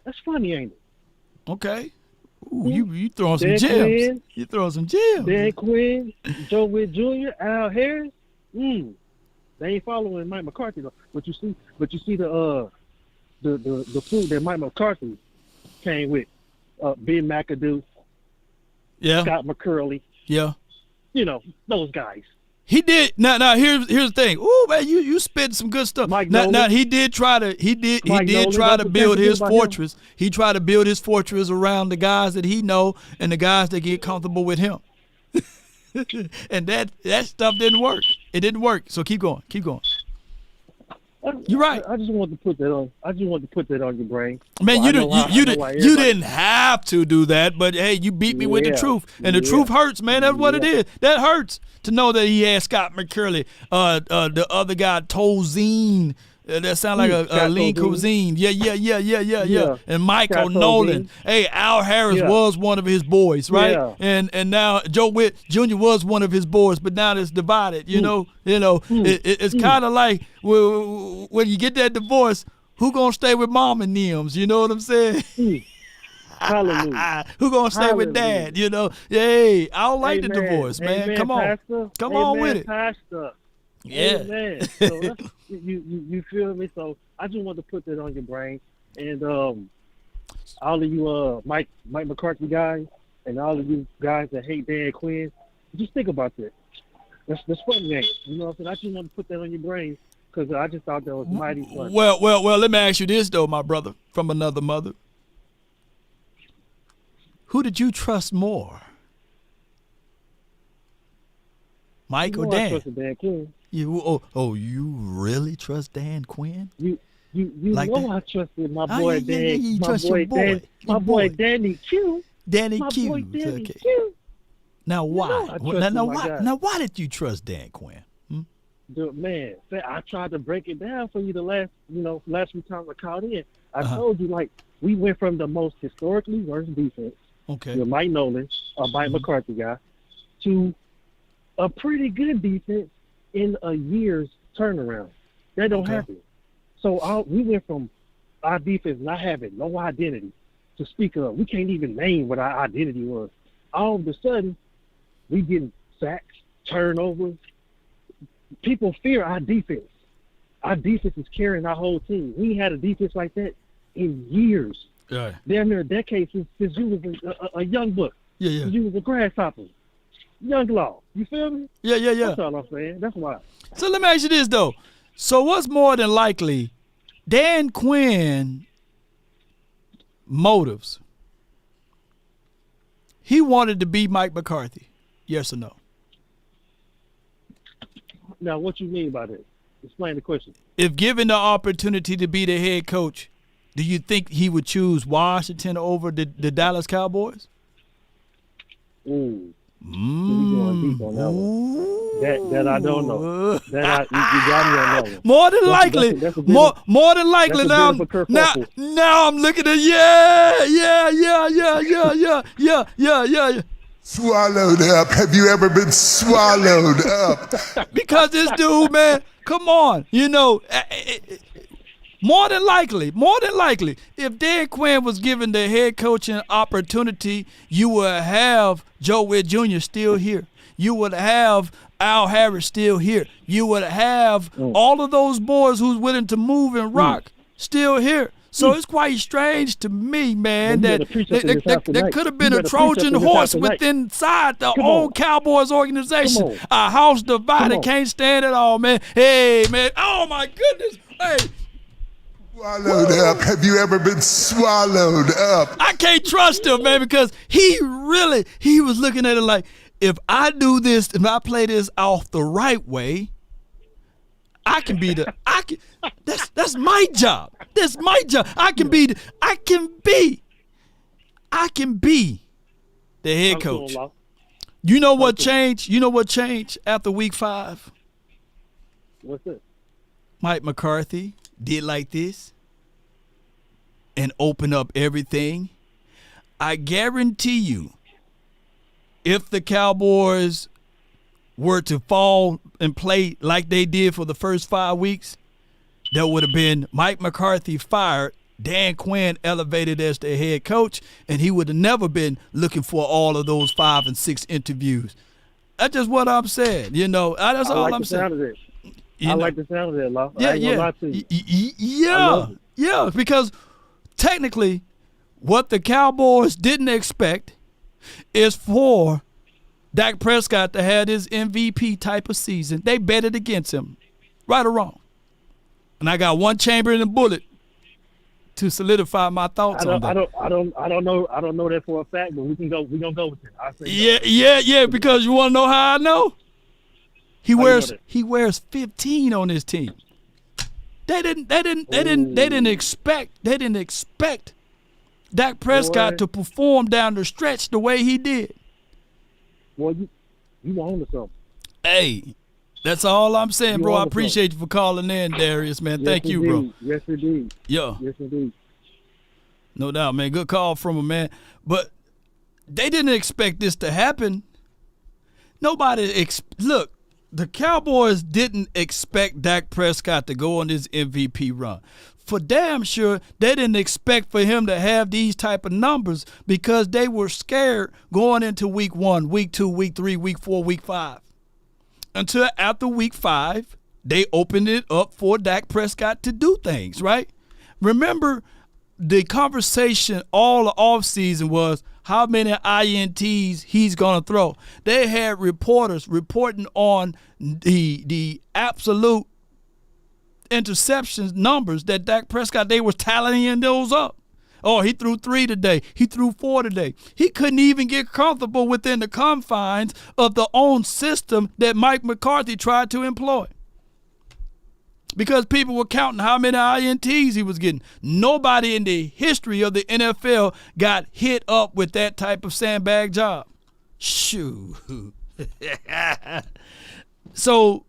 That's funny, ain't it? Okay. Ooh, you throwing some gems. You throwing some gems. Dan Quinn, Joe Witt Jr., Al Harris. They ain't following Mike McCarthy though. But you see the fruit that Mike McCarthy came with. Ben McAdoo. Yeah. Scott McCurley. Yeah. Those guys. He did. Now here's the thing. Ooh, man, you spit some good stuff. Now he did try to build his fortress. He tried to build his fortress around the guys that he know and the guys that get comfortable with him. And that stuff didn't work. It didn't work. So keep going. You're right. I just wanted to put that on. Your brain. Man, you didn't have to do that, but hey, you beat me with the truth, and the truth hurts, man. That's what it is. That hurts to know that he had Scott McCurley, the other guy Tozine. That sound like a lean cuisine. Yeah. And Michael Nolan. Hey, Al Harris was one of his boys, right? Yeah. And now Joe Witt Jr. was one of his boys, but now it's divided. It's kind of like when you get that divorce, who gonna stay with mom and Nims? You know what I'm saying? Hallelujah. Who gonna stay with dad? Hey, I don't like the divorce, man. Come on, Pastor. Come on with it. Pastor. Yeah. Amen. So You feel me? So I just want to put that on your brain. And all of you Mike McCarthy guys and all of you guys that hate Dan Quinn, just think about that. That's funny, man. You know what I'm saying? I just want to put that on your brain because I just thought that was mighty funny. Well, let me ask you this, though, my brother, from another mother. Who did you trust more? Mike or Dan? I trusted Dan Quinn. You really trust Dan Quinn? You like know that? I trusted my boy Dan. You my trust boy your boy. Dan. My boy Danny Q. Danny my Q. Boy Danny Okay. Q. Now why? Why? Now why did you trust Dan Quinn? Man, I tried to break it down for you the last few times I called in. I told you, like, we went from the most historically worst defense, with Mike Nolan, a Mike McCarthy guy, to a pretty good defense in a year's turnaround. That don't happen. So we went from our defense not having no identity to speak of. We can't even name what our identity was. All of a sudden, we getting sacks, turnovers. People fear our defense. Our defense is carrying our whole team. We ain't had a defense like that in years. Yeah. Damn near a decade since you was a young buck. Yeah. Since you was a grasshopper. Young law. You feel me? Yeah. That's all I'm saying. That's why. So let me ask you this, though. So what's more than likely, Dan Quinn motives? He wanted to be Mike McCarthy. Yes or no? Now, what you mean by that? Explain the question. If given the opportunity to be the head coach, do you think he would choose Washington over the Dallas Cowboys? Ooh. We going deep on that one. That I don't know. You got me on that one. More than likely. More than likely now. Now I'm looking at yeah. Swallowed up. Have you ever been swallowed up? Because this dude, man, come on. More than likely, if Dan Quinn was given the head coaching opportunity, you would have Joe Witt Jr. still here. You would have Al Harris still here. You would have all of those boys who's willing to move and rock still here. So it's quite strange to me, man, that could have been a Trojan horse inside the old Cowboys organization. A house divided, can't stand it all, man. Hey, man, oh my goodness, hey. Swallowed up. Have you ever been swallowed up? I can't trust him, man, because he was looking at it like, if I do this, if I play this off the right way, that's my job. That's my job. I can be the head coach. You know what changed? You know what changed after week 5? What's it? Mike McCarthy did like this and open up everything. I guarantee you, if the Cowboys were to fall and play like they did for the first 5 weeks, there would have been Mike McCarthy fired, Dan Quinn elevated as the head coach, and he would have never been looking for all of those 5 and 6 interviews. That's just what I'm saying. That's all I'm saying. I like the sound of that, Law. I ain't gonna lie to you. Yeah, because technically what the Cowboys didn't expect is for Dak Prescott to have his MVP type of season. They betted against him, right or wrong. And I got one chamber in a bullet to solidify my thoughts on that. I don't know that for a fact, but we're gonna go with it. Yeah, because you wanna know how I know? He wears 15 on his team. They didn't expect Dak Prescott to perform down the stretch the way he did. Well, you on to something. Hey, that's all I'm saying, bro. I appreciate you for calling in, Darius, man. Thank you, bro. Yes, indeed. Yeah. Yes, indeed. No doubt, man. Good call from him, man. But they didn't expect this to happen. Look, the Cowboys didn't expect Dak Prescott to go on this MVP run. For damn sure, they didn't expect for him to have these type of numbers because they were scared going into week 1, week 2, week 3, week 4, week 5. Until after week 5, they opened it up for Dak Prescott to do things, right? Remember, the conversation all the offseason was how many INTs he's going to throw. They had reporters reporting on the absolute interceptions numbers that Dak Prescott, they were tallying those up. Oh, he threw 3 today. He threw 4 today. He couldn't even get comfortable within the confines of the own system that Mike McCarthy tried to employ. Because people were counting how many INTs he was getting. Nobody in the history of the NFL got hit up with that type of sandbag job. Shoo. So,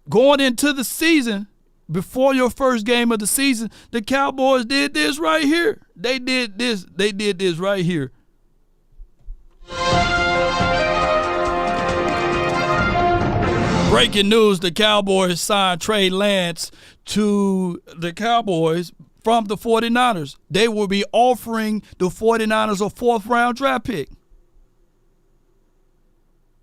going into the season, before your first game of the season, the Cowboys did this right here. They did this right here. Breaking news, the Cowboys signed Trey Lance to the Cowboys from the 49ers. They will be offering the 49ers a 4th-round draft pick.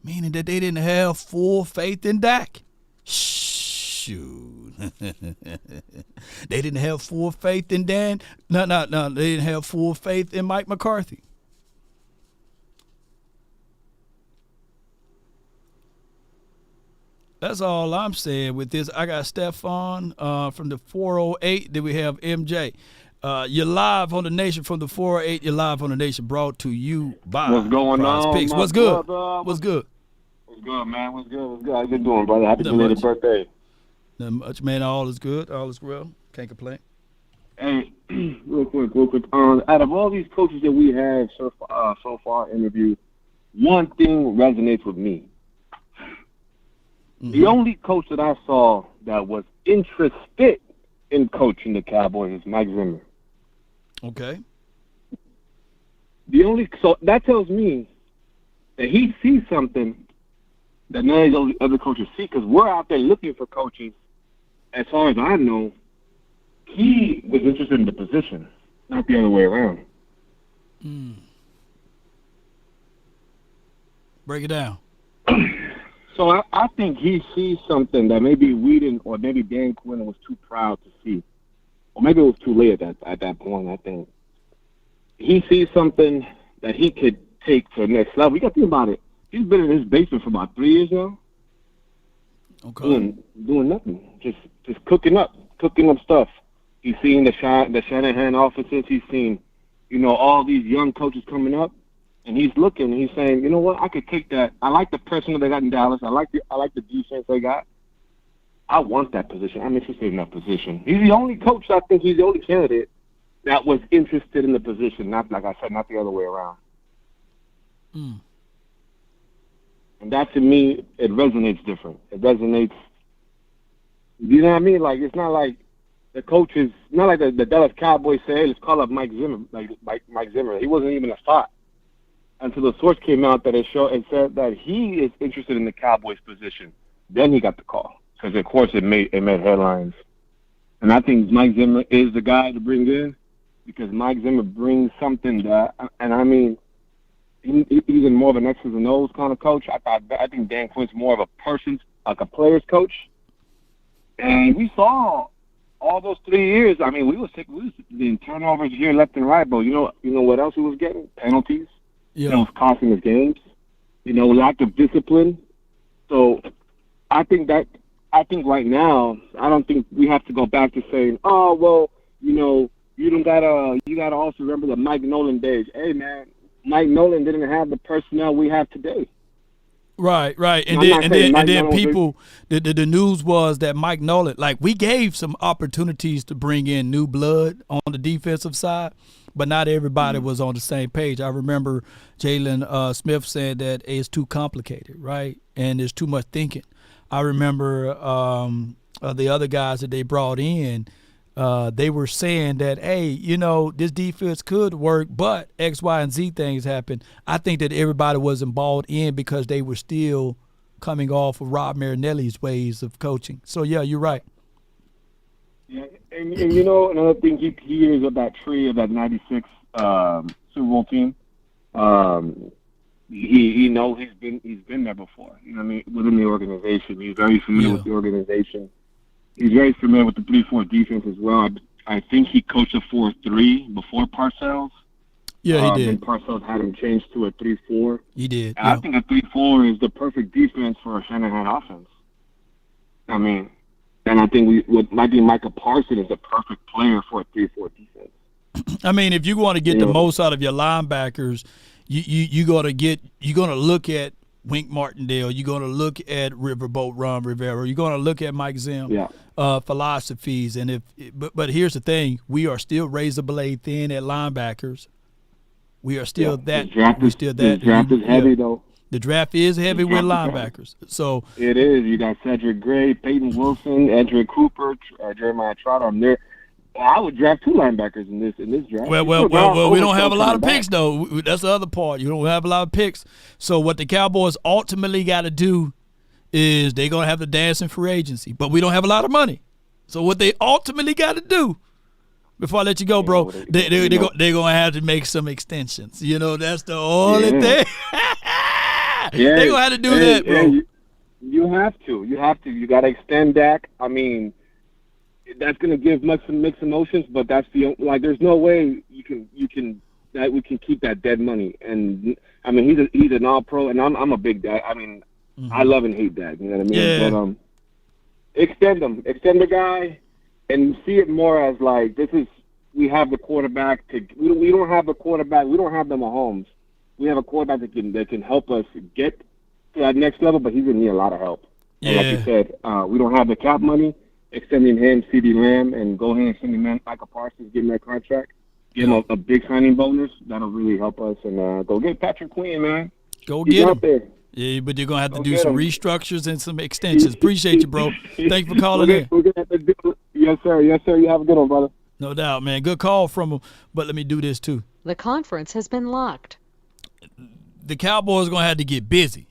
Meaning that they didn't have full faith in Dak. Shoot. They didn't have full faith in Dan. No. They didn't have full faith in Mike McCarthy. That's all I'm saying with this. I got Stefan from the 408. Then we have MJ. You're live on the Nation from the 408. You're live on the Nation, brought to you by What's going Prize on? Picks. What's good? Brother? What's good? What's good, man? What's good? How you doing, brother? Happy belated birthday. Not much, man. All is good. All is well. Can't complain. Hey, real quick. Out of all these coaches that we have so far interviewed, one thing resonates with me. The only coach that I saw that was interested in coaching the Cowboys is Mike Zimmer. Okay. So that tells me that he sees something that none of those other coaches see, because we're out there looking for coaches. As far as I know, he was interested in the position, not the other way around. Break it down. So I think he sees something that maybe we didn't, or maybe Dan Quinn was too proud to see. Or maybe it was too late at that point, I think. He sees something that he could take to the next level. You got to think about it. He's been in his basement for about 3 years now. Okay. Doing nothing. Just cooking up stuff. He's seen the Shanahan offenses. He's seen, all these young coaches coming up. And he's looking, and he's saying, you know what, I could take that. I like the personnel they got in Dallas. I like the defense they got. I want that position. I'm interested in that position. He's the only coach, I think he's the only candidate that was interested in the position, not, like I said, not the other way around. And that, to me, it resonates different. It resonates, you know what I mean? Like, it's not like the coaches, not like the Dallas Cowboys say, hey, let's call up Mike Zimmer. Like Mike Zimmer. He wasn't even a thought until the source came out that it said that he is interested in the Cowboys position. Then he got the call, because of course it made headlines. And I think Mike Zimmer is the guy to bring in, because Mike Zimmer brings something that, and I mean, he's more of an X's and O's kind of coach. I think Dan Quinn's more of a person's, like a player's coach. And we saw all those 3 years. I mean, we was getting turnovers here left and right, but you know what else he was getting? Penalties. Yeah. That was costing us games. Lack of discipline. So I think right now, I don't think we have to go back to saying, oh, well, you gotta also remember the Mike Nolan days. Hey man, Mike Nolan didn't have the personnel we have today. Right. And then people, the news was that Mike Nolan, like, we gave some opportunities to bring in new blood on the defensive side, but not everybody was on the same page. I remember Jalen Smith saying that it's too complicated, right? And there's too much thinking. I remember the other guys that they brought in, they were saying that, hey, this defense could work, but X, Y, and Z things happen. I think that everybody wasn't bought in because they were still coming off of Rob Marinelli's ways of coaching. So, yeah, you're right. Yeah, and another thing, he is of that tree of that 96 Super Bowl team. he knows he's been there before. You know what I mean? Within the organization, he's very familiar with the organization. He's very familiar with the 3-4 defense as well. I think he coached a 4-3 before Parcells. Yeah, he did. And Parcells had him change to a 3-4. He did. And I think a 3-4 is the perfect defense for a Shanahan offense. I mean, and I think Micah Parsons is the perfect player for a 3-4 defense. I mean, if you want to get the most out of your linebackers, you're gonna look at Wink Martindale. You're gonna look at Riverboat Ron Rivera. You're gonna look at Mike Zim philosophies. And but here's the thing: we are still razor blade thin at linebackers. We are still that. The draft is heavy though. The draft is heavy with linebackers. So it is. You got Cedric Gray, Peyton Wilson, Edric Cooper, Jeremiah Trotter. I'm there. I would draft 2 linebackers in this draft. Well, we don't have a lot of picks, though. That's the other part. You don't have a lot of picks. So what the Cowboys ultimately got to do is they're going to have to dance in free agency. But we don't have a lot of money. So what they ultimately got to do, before I let you go, bro, they're going to have to make some extensions. You know, that's the only thing. They're going to have to do that, bro. You have to. You got to extend Dak. I mean, that's going to give mixed emotions, but that's there's no way we can keep that dead money. And I mean, he's an all-pro, and I'm a big Dak. I mean, I love and hate Dak. You know what I mean? Yeah. But extend the guy, and see it more as like we have the quarterback we don't have the quarterback. We don't have the Mahomes. We have a quarterback that can help us get to that next level, but he's going to need a lot of help. Yeah. And like you said, we don't have the cap money. Extending him, CD Lamb, and go ahead and send him Micah Parsons, give him that contract, give him a big signing bonus. That'll really help us. And go get Patrick Quinn, man. Go get him. There. Yeah, but you're going to have to do some restructures and some extensions. Appreciate you, bro. Thank you for calling in. Yes, sir. Yes, sir. You have a good one, brother. No doubt, man. Good call from him. But let me do this, too. The conference has been locked. The Cowboys are going to have to get busy.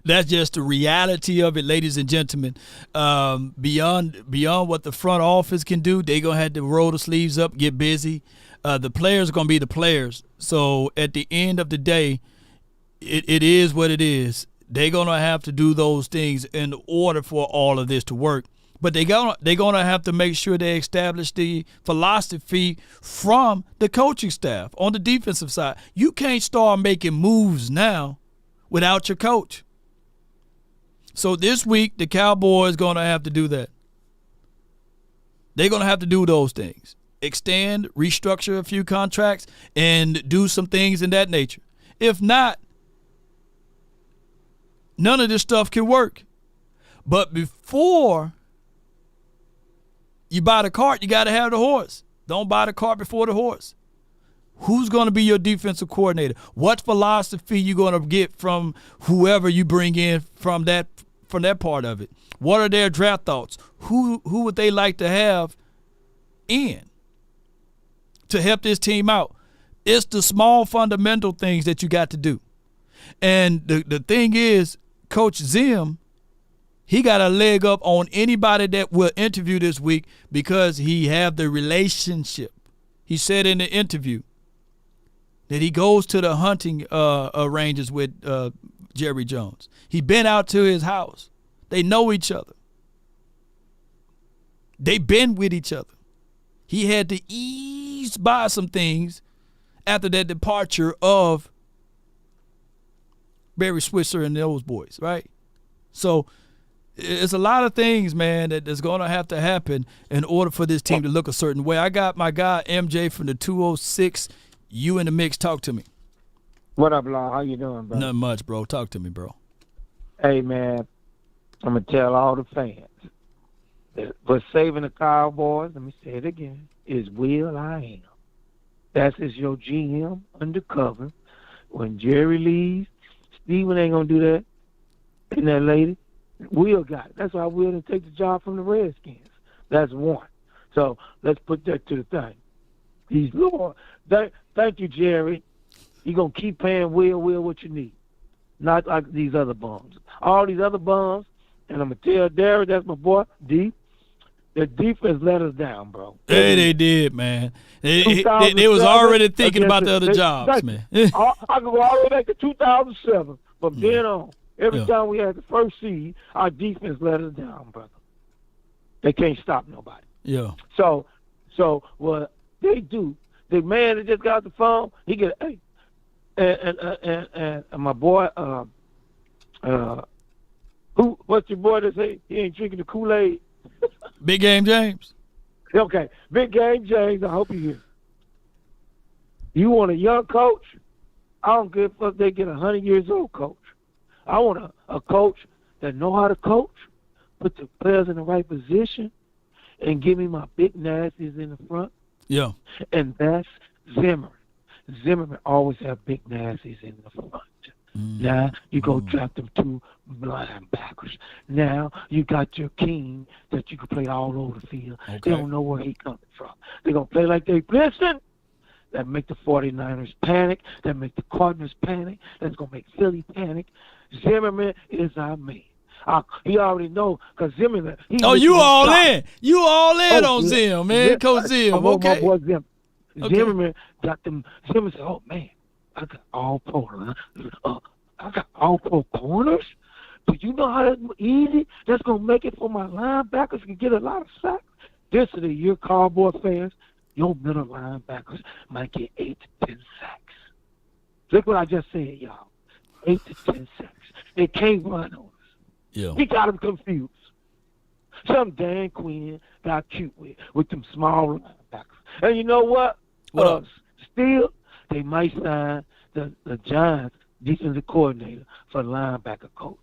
That's just the reality of it, ladies and gentlemen. Beyond what the front office can do, they're going to have to roll the sleeves up, get busy. The players are going to be the players. So at the end of the day, it is what it is. They're going to have to do those things in order for all of this to work. But they're gonna have to make sure they establish the philosophy from the coaching staff on the defensive side. You can't start making moves now without your coach. So this week, the Cowboys going to have to do that. They're going to have to do those things. Extend, restructure a few contracts, and do some things in that nature. If not, none of this stuff can work. But before you buy the cart, you got to have the horse. Don't buy the cart before the horse. Who's going to be your defensive coordinator? What philosophy you going to get from whoever you bring in from that part of it? What are their draft thoughts? Who would they like to have in to help this team out? It's the small fundamental things that you got to do. And the thing is, Coach Zim, he got a leg up on anybody that will interview this week because he have the relationship. He said in the interview that he goes to the hunting ranges with Jerry Jones. He been out to his house. They know each other. They been with each other. He had to ease by some things after that departure of Barry Switzer and those boys, right? So it's a lot of things, man, that's going to have to happen in order for this team to look a certain way. I got my guy MJ from the 206. You in the mix. Talk to me. What up, Law? How you doing, bro? Nothing much, bro. Talk to me, bro. Hey, man, I'm going to tell all the fans that what's saving the Cowboys, let me say it again, is Will I Am. That's your GM undercover. When Jerry leaves, Steven ain't going to do that. And that lady, Will got it. That's why Will didn't take the job from the Redskins. That's one. So let's put that to the thing. He's Lord. Thank you, Jerry. You're going to keep paying Will what you need. Not like these other bums. All these other bums, and I'm going to tell Derek, that's my boy, D, The defense let us down, bro. Hey, they did, man. They was already thinking about the other jobs, man. I can go all the way back to 2007. From then on, every time we had the first seed, our defense let us down, brother. They can't stop nobody. Yeah. So what they do, the man that just got the phone, he get and my boy, what's your boy that say he ain't drinking the Kool-Aid? Big Game James. Okay, Big Game James, I hope you hear. You want a young coach? I don't give a fuck they get 100 years old coach. I want a coach that know how to coach, put the players in the right position, and give me my big nasties in the front. Yeah. And that's Zimmerman. Zimmerman always have big nasties in the front. Now you go draft them 2 linebackers. Now you got your king that you can play all over the field. Okay. They don't know where he coming from. They're going to play like they blitzing. That make the 49ers panic. That make the Cardinals panic. That's going to make Philly panic. Zimmerman is our man. He already know because Zimmerman. You all in? You all in on Zim, man? Coach Zim, okay. My boy Zim. Okay. Zimmerman got them. Zimmerman said, "Oh man, I got all pro. I got all pro corners. Do you know how that's easy? That's gonna make it for my linebackers can get a lot of sacks. This is the year, Cowboy fans. Your middle linebackers might get 8 to 10 sacks. Look what I just said, y'all. 8 to 10 sacks. They can't run on us. Yeah. He got them confused. Some Dan Quinn got cute with them small linebackers. And you know what? Still, they might sign the Giants defensive coordinator for linebacker coach.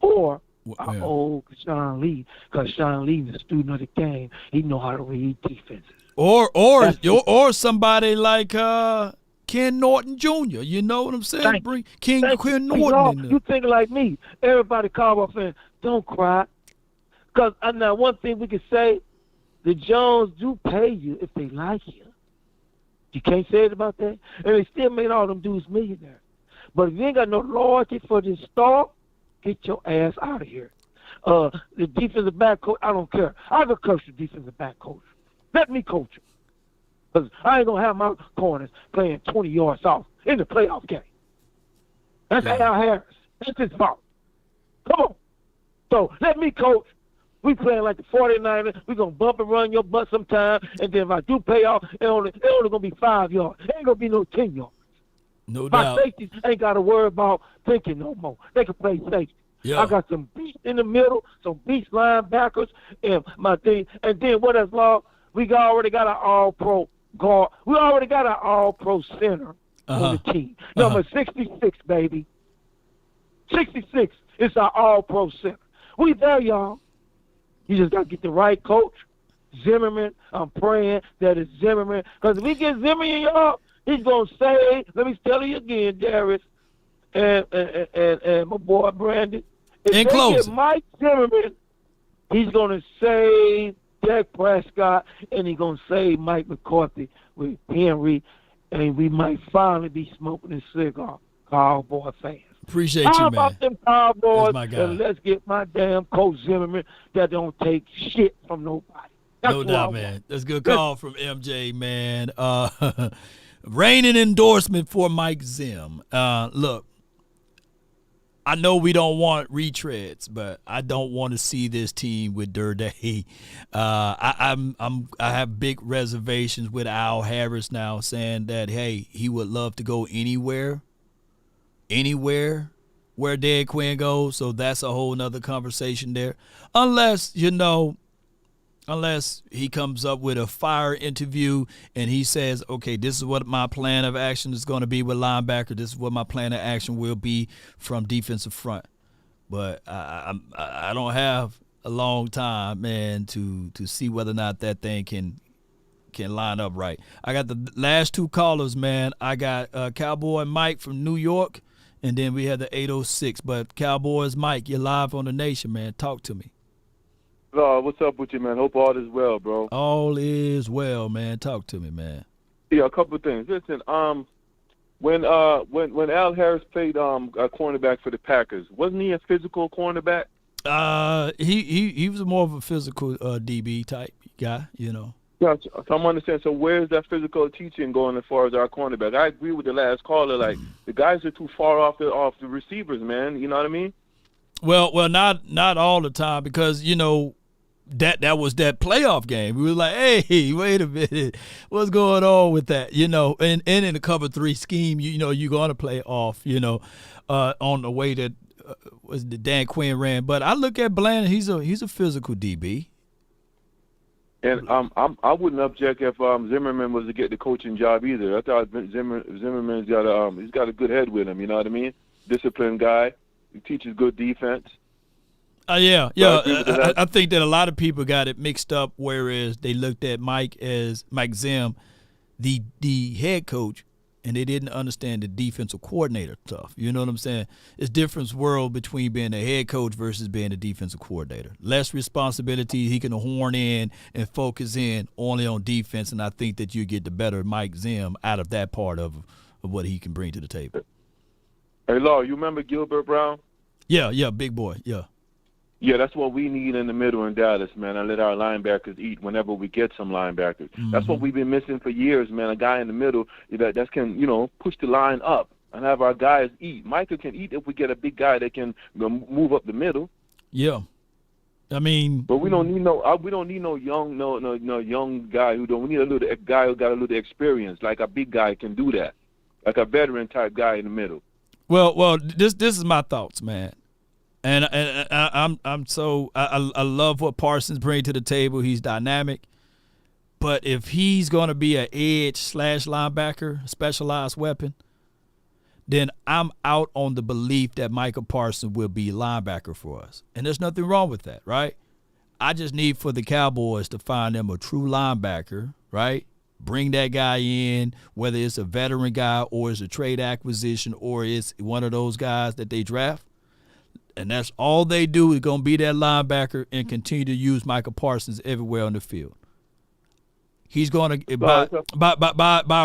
Or our old Sean Lee, because Sean Lee is a student of the game. He know how to read defenses. Or somebody like Ken Norton Jr. You know what I'm saying? Bring Ken Norton in there. You think like me. Everybody Cowboy fan, don't cry. Because now one thing we can say, the Jones do pay you if they like you. You can't say it about that. And they still made all them dudes millionaires. But if you ain't got no loyalty for this star, get your ass out of here. The defensive back coach, I don't care. I could coach the defensive back coach. Let me coach him. Because I ain't going to have my corners playing 20 yards off in the playoff game. That's Al Harris. That's his fault. Come on. So let me coach. We playing like the 49ers. We're going to bump and run your butt sometime. And then if I do pay off, it's only going to be 5 yards. It ain't going to be no 10 yards. No My doubt. safeties ain't got to worry about thinking no more. They can play safety. Yeah. I got some beasts in the middle, some beast linebackers, and my thing. And then what else, Law? We already got an all-pro guard. We already got an all-pro center on the team. Number 66, baby. 66 is our all-pro center. We there, y'all. You just got to get the right coach. Zimmerman, I'm praying that it's Zimmerman. Because if we get Zimmerman, y'all, he's going to say, let me tell you again, Darius, and my boy Brandon. If they get Mike Zimmerman, he's going to save Dak Prescott, and he's going to save Mike McCarthy with Henry, and we might finally be smoking a cigar, Cowboy fans. Appreciate you, man. How about them Cowboys? That's my guy. And let's get my damn Coach Zimmerman that don't take shit from nobody. That's No doubt, man. That's a good call from MJ, man. Reigning endorsement for Mike Zim. Look, I know we don't want retreads, but I don't want to see this team with Durday. I have big reservations with Al Harris now, saying that hey, he would love to go anywhere where Dan Quinn goes. So that's a whole nother conversation there. Unless he comes up with a fire interview and he says, okay, this is what my plan of action is going to be with linebacker. This is what my plan of action will be from defensive front. But I don't have a long time, man, to see whether or not that thing can line up right. I got the last 2 callers, man. I got Cowboy Mike from New York, and then we had the 806. But Cowboys Mike, you're live on the Nation, man. Talk to me. What's up with you, man? Hope all is well, bro. All is well, man. Talk to me, man. Yeah, a couple of things. Listen, when Al Harris played a cornerback for the Packers, wasn't he a physical cornerback? He was more of a physical DB type guy, you know. Yeah, so I'm understanding. So where's that physical teaching going as far as our cornerback? I agree with the last caller. Like the guys are too far off the receivers, man. You know what I mean? Well, not all the time, because you know that was that playoff game. We were like, hey, wait a minute, what's going on with that? You know, and in the cover 3 scheme, you know, you're going to play off, you know, on the way that was the Dan Quinn ran. But I look at Bland, he's a physical DB. And I wouldn't object if Zimmerman was to get the coaching job either. I thought Zimmerman's he's got a good head with him. You know what I mean? Disciplined guy. He teaches good defense. Yeah. I think that a lot of people got it mixed up, whereas they looked at Mike Zim, the head coach, and they didn't understand the defensive coordinator stuff. You know what I'm saying? It's a different world between being a head coach versus being a defensive coordinator. Less responsibility. He can horn in and focus in only on defense, and I think that you get the better Mike Zim out of that part of what he can bring to the table. Hey, Law, you remember Gilbert Brown? Yeah, big boy, yeah. Yeah, that's what we need in the middle in Dallas, man. I let our linebackers eat whenever we get some linebackers. Mm-hmm. That's what we've been missing for years, man. A guy in the middle that can, you know, push the line up and have our guys eat. Micah can eat if we get a big guy that can move up the middle. Yeah, I mean, but we don't need no young guy who don't. We need a guy who got a little experience, like a big guy can do that, like a veteran type guy in the middle. Well, this is my thoughts, man. And I love what Parsons brings to the table. He's dynamic, but if he's going to be an edge / linebacker, specialized weapon, then I'm out on the belief that Michael Parsons will be linebacker for us. And there's nothing wrong with that, right? I just need for the Cowboys to find them a true linebacker, right? Bring that guy in, whether it's a veteran guy or it's a trade acquisition or it's one of those guys that they draft. And that's all they do is going to be that linebacker and continue to use Michael Parsons everywhere on the field. He's going to, by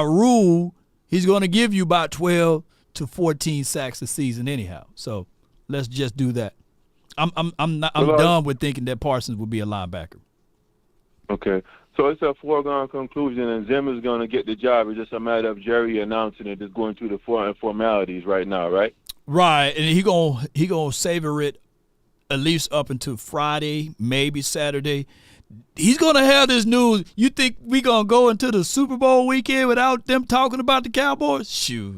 rule, he's going to give you about 12 to 14 sacks a season anyhow. So let's just do that. I'm done with thinking that Parsons will be a linebacker. Okay. So it's a foregone conclusion, and Zim is going to get the job. It's just a matter of Jerry announcing it, just going through the formalities right now, right? Right, and he gonna savor it at least up until Friday, maybe Saturday. He's gonna have this news. You think we gonna go into the Super Bowl weekend without them talking about the Cowboys? Shoot.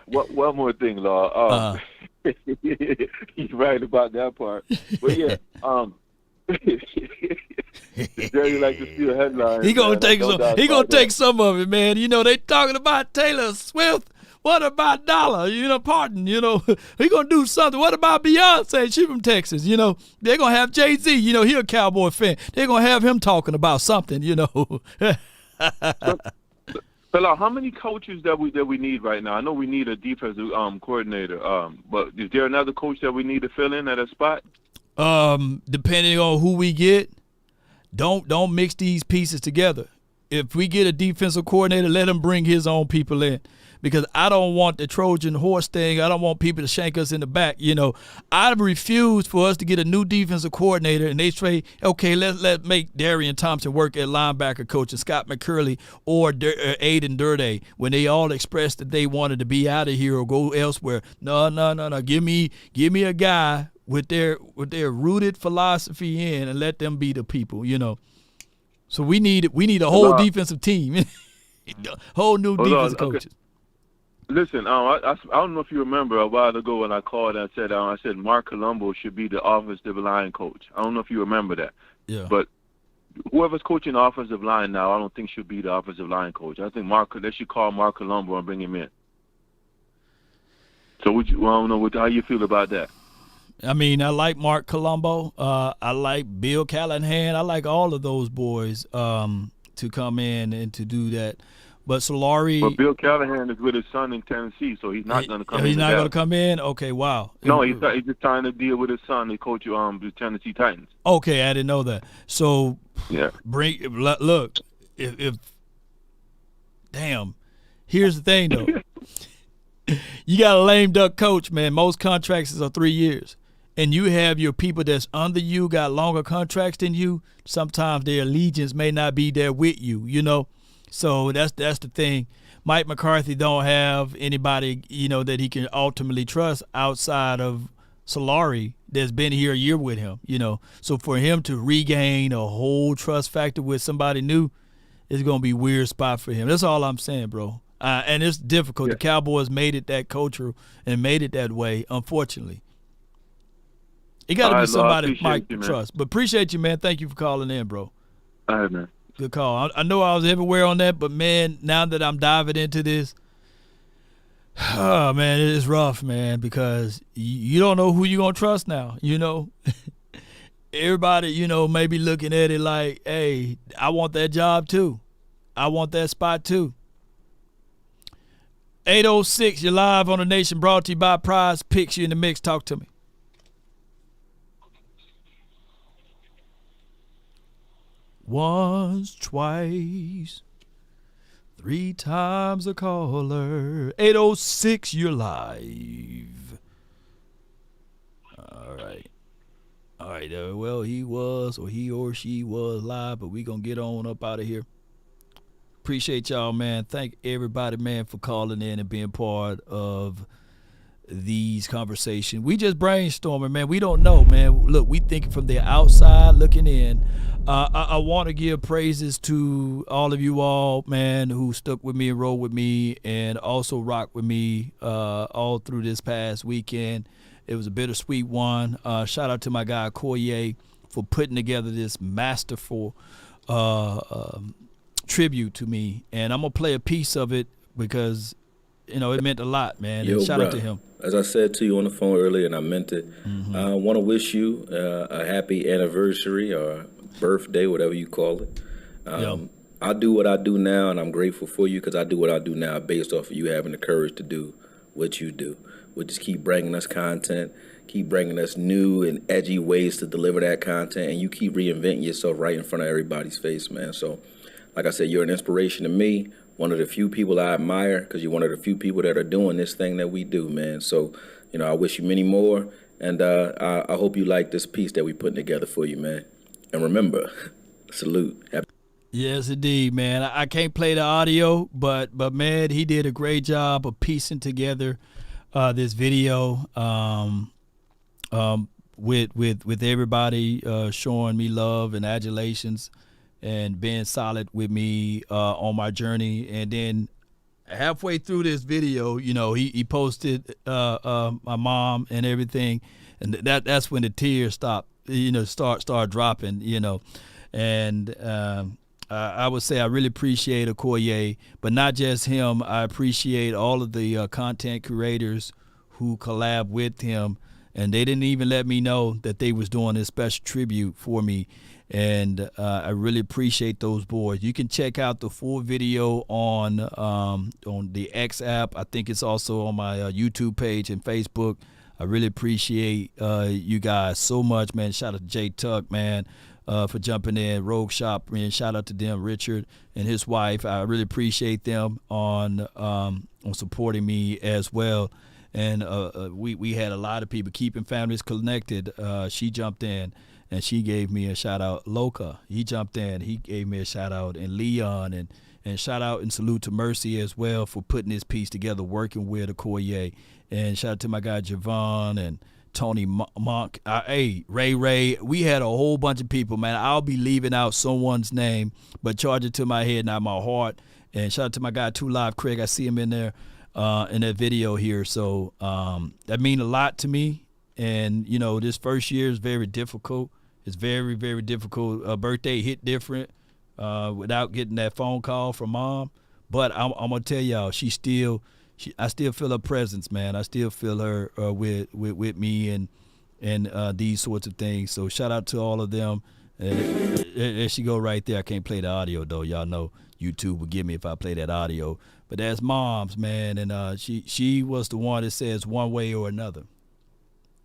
One more thing, Law. He's right about that part. But yeah, Jerry like to steal headlines. He gonna take some of it, man. You know they talking about Taylor Swift. What about Dollar? You know, pardon. You know, he gonna do something. What about Beyonce? She from Texas. You know, they're gonna have Jay-Z. You know, he a Cowboy fan. They're gonna have him talking about something. You know. So, how many coaches that we need right now? I know we need a defensive coordinator. But is there another coach that we need to fill in at a spot? Depending on who we get, don't mix these pieces together. If we get a defensive coordinator, let him bring his own people in. Because I don't want the Trojan horse thing. I don't want people to shank us in the back. You know, I refuse for us to get a new defensive coordinator and they say, okay, let's make Darian Thompson work at linebacker coach and Scott McCurley or Aiden Durde when they all expressed that they wanted to be out of here or go elsewhere. No. Give me a guy with their rooted philosophy in and let them be the people. You know, so we need a whole defensive team, whole new defensive coaches. Listen, I don't know if you remember a while ago when I called and I said Mark Colombo should be the offensive line coach. I don't know if you remember that. Yeah. But whoever's coaching the offensive line now, I don't think should be the offensive line coach. I think they should call Mark Colombo and bring him in. So I don't know how you feel about that. I mean, I like Mark Colombo. I like Bill Callahan. I like all of those boys to come in and to do that. But Solari. But Bill Callahan is with his son in Tennessee, so he's not going to come in. He's not going to come in? Okay, wow. No, he's just trying to deal with his son to coach the Tennessee Titans. Okay, I didn't know that. So, yeah. Look, if damn, here's the thing, though. You got a lame duck coach, man. Most contracts are 3 years. and you have your people that's under you got longer contracts than you, sometimes their allegiance may not be there with you, you know. So that's the thing. Mike McCarthy don't have anybody, you know, that he can ultimately trust outside of Solari that's been here a year with him, you know. So for him to regain a whole trust factor with somebody new, it's going to be a weird spot for him. That's all I'm saying, bro. And it's difficult. The Cowboys made it that cultural and made it that way, unfortunately. It got to be somebody Mike can trust. But appreciate you, man. Thank you for calling in, bro. All right, man. Good call. I know I was everywhere on that, but, man, now that I'm diving into this, oh, man, it is rough, man, because you don't know who you're going to trust now, you know. Everybody, you know, may be looking at it like, hey, I want that job too. I want that spot too. 806, you're live on the Nation, brought to you by Prize Picks. You in the mix. Talk to me. Once, twice, 3 times a caller. 806, you're live. All right. All right. Well, he or she was live, but we going to get on up out of here. Appreciate y'all, man. Thank everybody, man, for calling in and being part of these conversations. We just brainstorming, man. We don't know, man. Look, we thinking from the outside looking in. I want to give praises to all of you all, man, who stuck with me and rolled with me and also rocked with me all through this past weekend. It was a bittersweet one. Shout out to my guy, Koye, for putting together this masterful tribute to me. And I'm going to play a piece of it because, you know, it meant a lot, man. Yo, and shout bro, out to him. As I said to you on the phone earlier, and I meant it, I want to wish you a happy anniversary or birthday, whatever you call it. I do what I do now, and I'm grateful for you because I do what I do now based off of you having the courage to do what you do. Which is keep bringing us content, keep bringing us new and edgy ways to deliver that content, and you keep reinventing yourself right in front of everybody's face, man. So, like I said, you're an inspiration to me, one of the few people I admire because you're one of the few people that are doing this thing that we do, man. So, you know, I wish you many more, and I hope you like this piece that we putting together for you, man. And remember, salute. Yes, indeed, man. I can't play the audio, but man, he did a great job of piecing together this video with everybody showing me love and adulations and being solid with me on my journey. And then halfway through this video, you know, he posted my mom and everything, and that's when the tears stopped, you know, start dropping, you know. And I would say I really appreciate Okoye, but not just him. I appreciate all of the content creators who collab with him, and they didn't even let me know that they was doing this special tribute for me. And I really appreciate those boys. You can check out the full video on the X app. I think it's also on my YouTube page and Facebook. I really appreciate you guys so much, man. Shout out to Jay Tuck, man, for jumping in. Rogue Shop, man. Shout out to them, Richard and his wife. I really appreciate them on supporting me as well. And we had a lot of people keeping families connected. She jumped in and she gave me a shout out. Loca, he jumped in, he gave me a shout out. And Leon and shout out and salute to Mercy as well for putting this piece together, working with Okoye. And shout out to my guy Javon and Tony Monk. Hey, Ray. We had a whole bunch of people, man. I'll be leaving out someone's name, but charge it to my head, not my heart. And shout out to my guy 2 Live Craig. I see him in there in that video here. So that mean a lot to me. And, you know, this first year is very difficult. It's very, very difficult. Birthday hit different without getting that phone call from mom. But I'm going to tell y'all, I still feel her presence, man. I still feel her with me and these sorts of things. So shout out to all of them. There she go right there. I can't play the audio, though. Y'all know YouTube will give me if I play that audio. But that's mom's, man. And she was the one that says one way or another.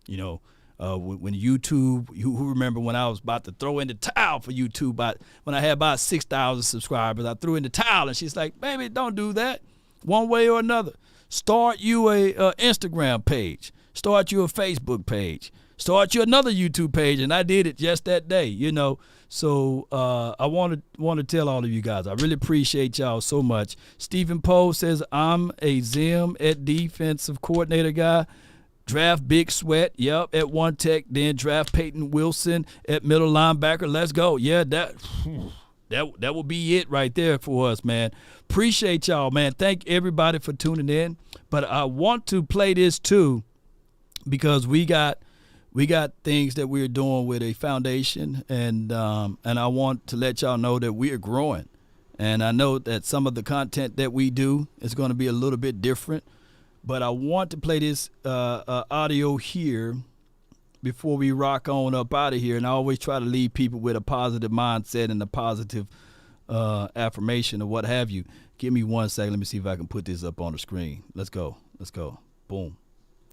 You know, when YouTube, who remember when I was about to throw in the towel for YouTube, when I had about 6,000 subscribers, I threw in the towel, and she's like, baby, don't do that. One way or another. Start you a Instagram page. Start you a Facebook page. start you another YouTube page. And I did it just that day, you know. So I want to tell all of you guys, I really appreciate y'all so much. Stephen Poe says, I'm a Zim at defensive coordinator guy. Draft Big Sweat, yep, at One Tech. Then draft Peyton Wilson at middle linebacker. Let's go. Yeah, that will be it right there for us, man. Appreciate y'all, man. Thank everybody for tuning in. But I want to play this too because we got things that we're doing with a foundation, and I want to let y'all know that we are growing. And I know that some of the content that we do is going to be a little bit different. But I want to play this audio here before we rock on up out of here. And I always try to leave people with a positive mindset and a positive affirmation or what have you. Give me 1 second. Let me see if I can put this up on the screen. Let's go. Boom.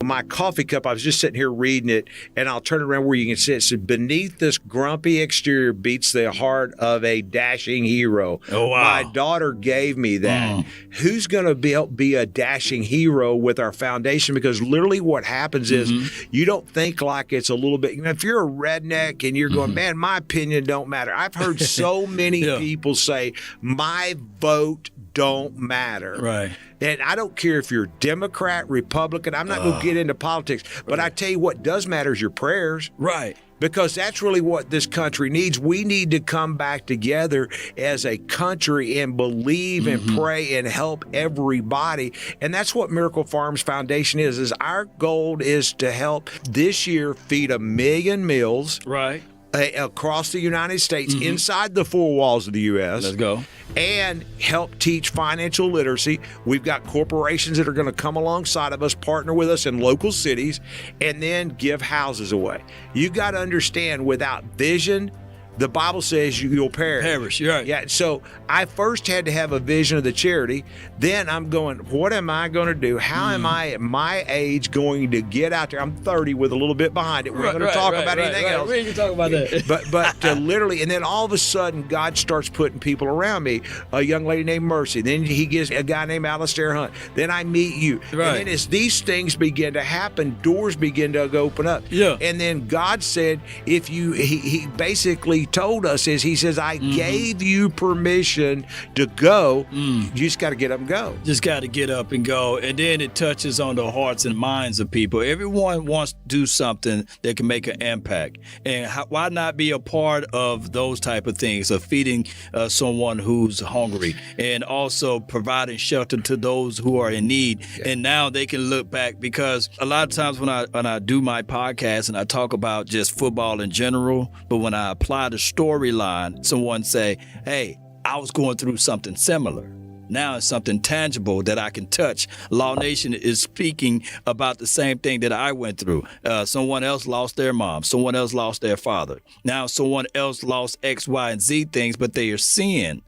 My coffee cup, I was just sitting here reading it, and I'll turn it around where you can see it. It says, beneath this grumpy exterior beats the heart of a dashing hero. Oh, wow. My daughter gave me that. Who's going to be a dashing hero with our foundation? Because literally what happens is you don't think like it's a little bit, if you're a redneck and you're going, man, my opinion don't matter. I've heard so many people say, my vote don't matter. Right. And I don't care if you're Democrat, Republican. I'm not going to get into politics. But I tell you what does matter is your prayers. Right. Because that's really what this country needs. We need to come back together as a country and believe and pray and help everybody. And that's what Miracle Farms Foundation is our goal is to help this year feed 1 million meals. Right. Across the United States, inside the 4 walls of the U.S. Let's go. And help teach financial literacy. We've got corporations that are going to come alongside of us, partner with us in local cities, and then give houses away. You got to understand, without vision, the Bible says you'll perish. You're right. Yeah. So I first had to have a vision of the charity. Then I'm going, what am I going to do? How am I at my age going to get out there? I'm 30 with a little bit behind it. We're going to talk about anything else. We ain't going to talk about that. But to literally, and then all of a sudden, God starts putting people around me. A young lady named Mercy. Then he gives a guy named Alistair Hunt. Then I meet you. Right. And then as these things begin to happen, doors begin to open up. Yeah. And then God said, if you, he basically told us is he says, I gave you permission to go. You just got to get up and go. Just got to get up and go. And then it touches on the hearts and minds of people. Everyone wants to do something that can make an impact. And why not be a part of those type of things, of feeding someone who's hungry and also providing shelter to those who are in need. Yeah. And now they can look back, because a lot of times when I do my podcast and I talk about just football in general, but when I apply the storyline, someone say, hey, I was going through something similar. Now it's something tangible that I can touch. Law Nation is speaking about the same thing that I went through. Someone else lost their mom. Someone else lost their father. Now someone else lost X, Y, and Z things, but they are seeing.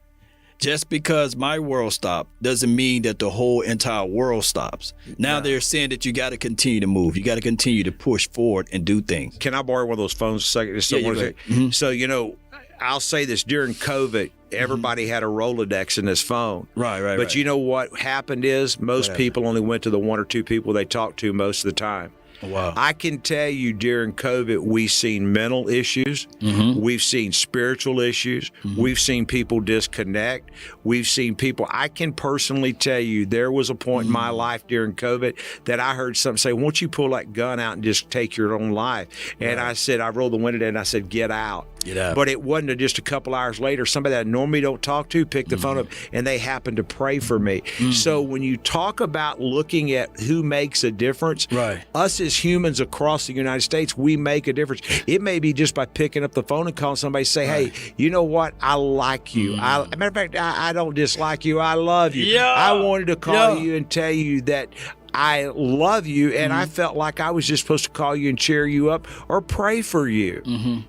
Just because my world stopped doesn't mean that the whole entire world stops. Now they're saying that you got to continue to move. You got to continue to push forward and do things. Can I borrow one of those phones a second? So, you know, I'll say this, during COVID, everybody had a Rolodex in this phone. Right. But you know what happened is most people only went to the 1 or 2 people they talked to most of the time. Wow. I can tell you during COVID, we've seen mental issues. We've seen spiritual issues. We've seen people disconnect. We've seen people, I can personally tell you, there was a point in my life during COVID that I heard something say, won't you pull that gun out and just take your own life? And I said, I rolled the window down and I said, get out. Get out. But it wasn't just a couple hours later, somebody that I normally don't talk to picked the phone up and they happened to pray for me. So when you talk about looking at who makes a difference, us as humans across the United States, we make a difference. It may be just by picking up the phone and calling somebody, say, hey, you know what? I like you. Matter of fact, I don't dislike you. I love you. I wanted to call you and tell you that I love you, and I felt like I was just supposed to call you and cheer you up or pray for you.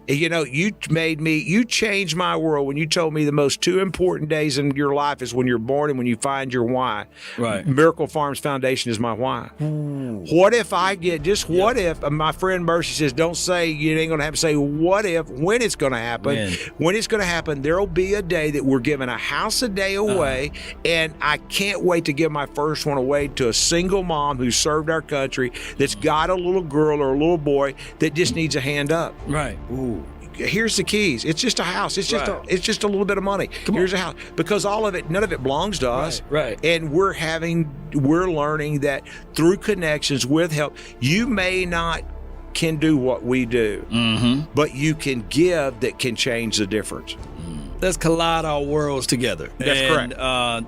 You know, you changed my world when you told me the most 2 important days in your life is when you're born and when you find your why. Right. Miracle Farms Foundation is my why. What if I get, what if, my friend Mercy says, don't say, you ain't going to have to say what if, when it's going to happen. When it's going to happen, there'll be a day that we're giving a house a day away, and I can't wait to give my first one away to a single mom who served our country that's got a little girl or a little boy that just needs a hand up. Right. Ooh. Here's the keys. It's just a house. It's just a little bit of money. Here's a house, because all of it, none of it belongs to us. Right. And we're learning that through connections with help, you may not can do what we do, but you can give that can change the difference. Let's collide our worlds together. That's correct.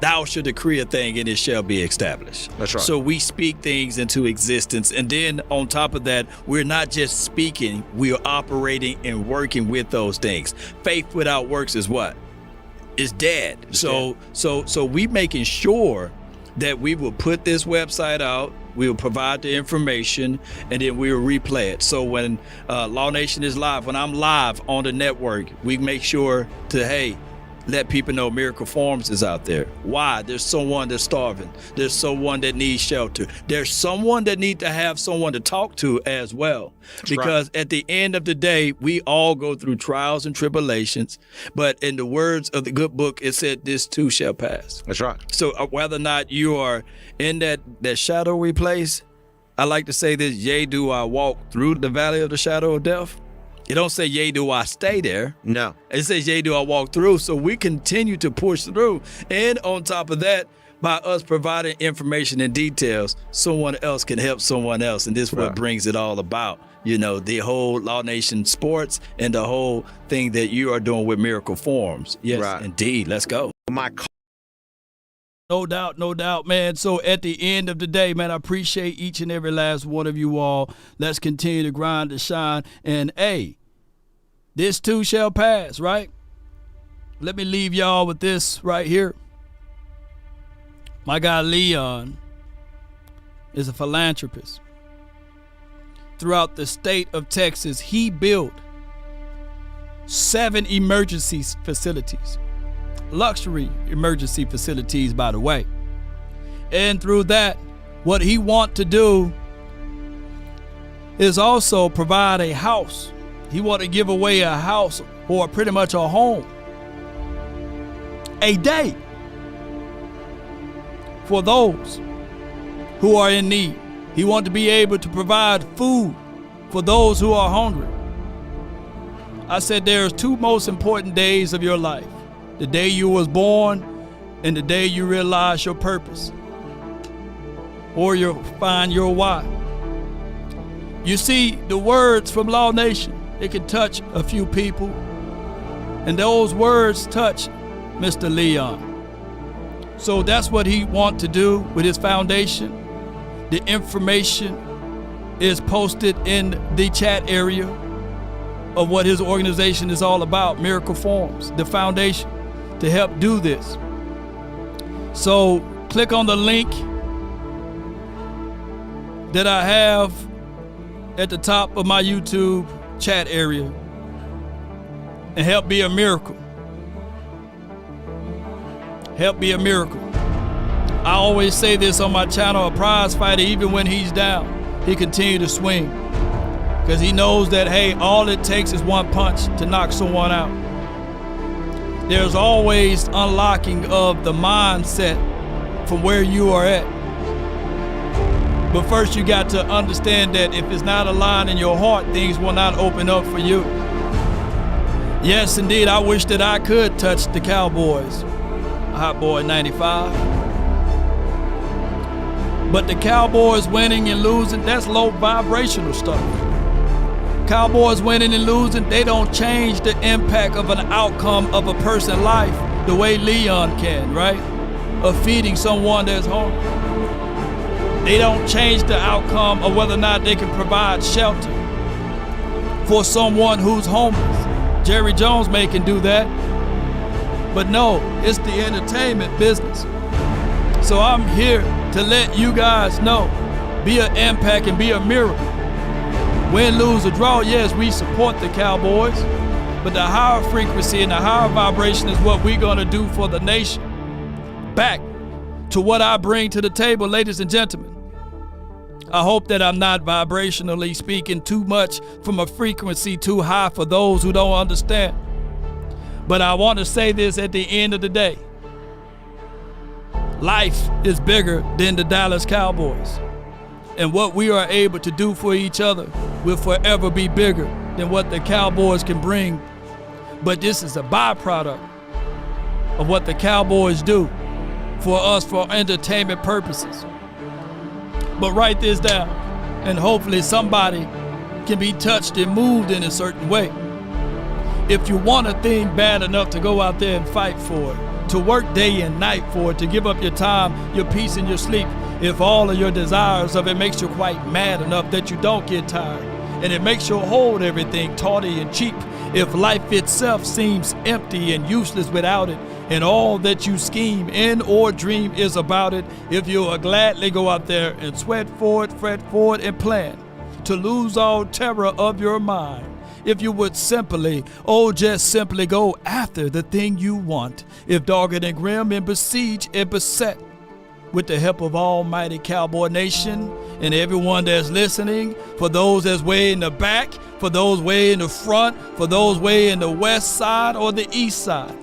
Thou shalt decree a thing and it shall be established. That's right. So we speak things into existence. And then on top of that, we're not just speaking, we are operating and working with those things. Faith without works is what? It's dead. So we making sure that we will put this website out, we will provide the information, and then we will replay it. So when Law Nation is live, when I'm live on the network, we make sure to, let people know Miracle Farms is out there. Why? There's someone that's starving. There's someone that needs shelter. There's someone that needs to have someone to talk to as well. Because at the end of the day, we all go through trials and tribulations. But in the words of the good book, it said, this too shall pass. That's right. So whether or not you are in that shadowy place, I like to say this, yea, do I walk through the valley of the shadow of death? It don't say, yea, do I stay there. No. It says, yea, do I walk through. So we continue to push through. And on top of that, by us providing information and details, someone else can help someone else. And this is what brings it all about. You know, the whole Law Nation Sports and the whole thing that you are doing with Miracle Farms. Yes, indeed. Let's go. No doubt, man. So at the end of the day, man, I appreciate each and every last one of you all. Let's continue to grind and shine. And, this too shall pass, right? Let me leave y'all with this right here. My guy Leon is a philanthropist. Throughout the state of Texas, he built 7 emergency facilities. Luxury emergency facilities, by the way. And through that, what he wants to do is also provide a house. He wants to give away a house or pretty much a home a day for those who are in need. He wants to be able to provide food for those who are hungry. I said there's 2 most important days of your life. The day you was born and the day you realize your purpose or you find your why. You see, the words from Law Nation, it can touch a few people, and those words touch Mr. Leon. So that's what he wants to do with his foundation. The information is posted in the chat area of what his organization is all about, Miracle Farms, the foundation, to help do this. So click on the link that I have at the top of my YouTube chat area and help be a miracle. Help be a miracle. I always say this on my channel, a prize fighter, even when he's down, he continue to swing. Because he knows that, all it takes is one punch to knock someone out. There's always unlocking of the mindset from where you are at. But first you got to understand that if it's not aligned in your heart, things will not open up for you. Yes, indeed, I wish that I could touch the Cowboys. Hot Boy 95. But the Cowboys winning and losing, that's low vibrational stuff. Cowboys winning and losing, they don't change the impact of an outcome of a person's life the way Leon can, right? Of feeding someone that's hungry. They don't change the outcome of whether or not they can provide shelter for someone who's homeless. Jerry Jones can do that. But no, it's the entertainment business. So I'm here to let you guys know, be an impact and be a miracle. Win, lose, or draw, yes, we support the Cowboys, but the higher frequency and the higher vibration is what we're gonna do for the nation. Back to what I bring to the table, ladies and gentlemen. I hope that I'm not vibrationally speaking too much from a frequency too high for those who don't understand. But I want to say this at the end of the day. Life is bigger than the Dallas Cowboys. And what we are able to do for each other will forever be bigger than what the Cowboys can bring. But this is a byproduct of what the Cowboys do for us for entertainment purposes. But write this down, and hopefully somebody can be touched and moved in a certain way. If you want a thing bad enough to go out there and fight for it, to work day and night for it, to give up your time, your peace, and your sleep, if all of your desires of it makes you quite mad enough that you don't get tired, and it makes you hold everything tawdry and cheap, if life itself seems empty and useless without it, and all that you scheme in or dream is about it, if you will gladly go out there and sweat for it, fret for it, and plan to lose all terror of your mind, if you would simply, just simply go after the thing you want, if dogged and grim and besieged and beset, with the help of Almighty Cowboy Nation and everyone that's listening, for those that's way in the back, for those way in the front, for those way in the west side or the east side.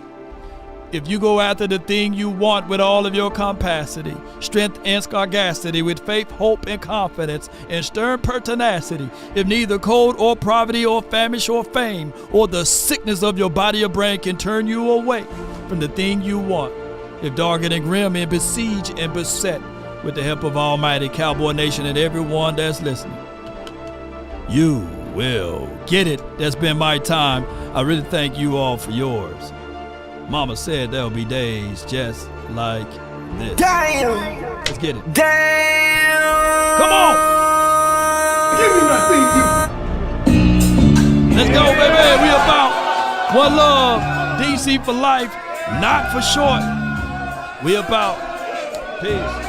If you go after the thing you want with all of your capacity, strength and sagacity, with faith, hope, and confidence, and stern pertinacity, if neither cold or poverty or famish or fame or the sickness of your body or brain can turn you away from the thing you want, if dogged and grim and besieged and beset, with the help of Almighty Cowboy Nation and everyone that's listening, you will get it. That's been my time. I really thank you all for yours. Mama said there'll be days just like this. Damn! Let's get it. Damn! Come on! Give me that thing. Let's go, baby. We about one love, DC for life, not for short. We about peace.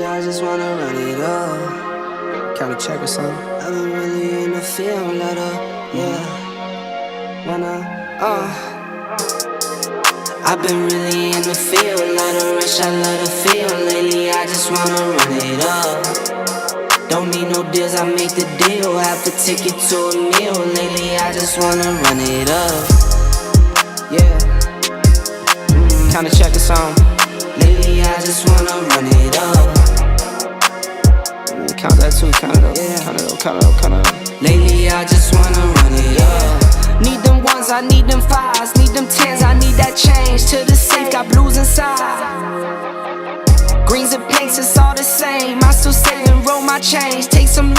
I just wanna run it up. Kinda check or something. I've been really in the field, let up, yeah. I've been really in the field, let her rush, I let her feel. Lately, I just wanna run it up. Don't need no deals, I make the deal. Have to take it to a meal. Lately, I just wanna run it up, yeah. Kinda check or something. Lately, I just wanna run it up. Count that too, count it up, count it up, count it up, count it up. Lately I just wanna run it up. Need them ones, I need them fives, need them tens, I need that change. To the safe, got blues inside. Greens and pinks, it's all the same. I still save and roll my change. Take some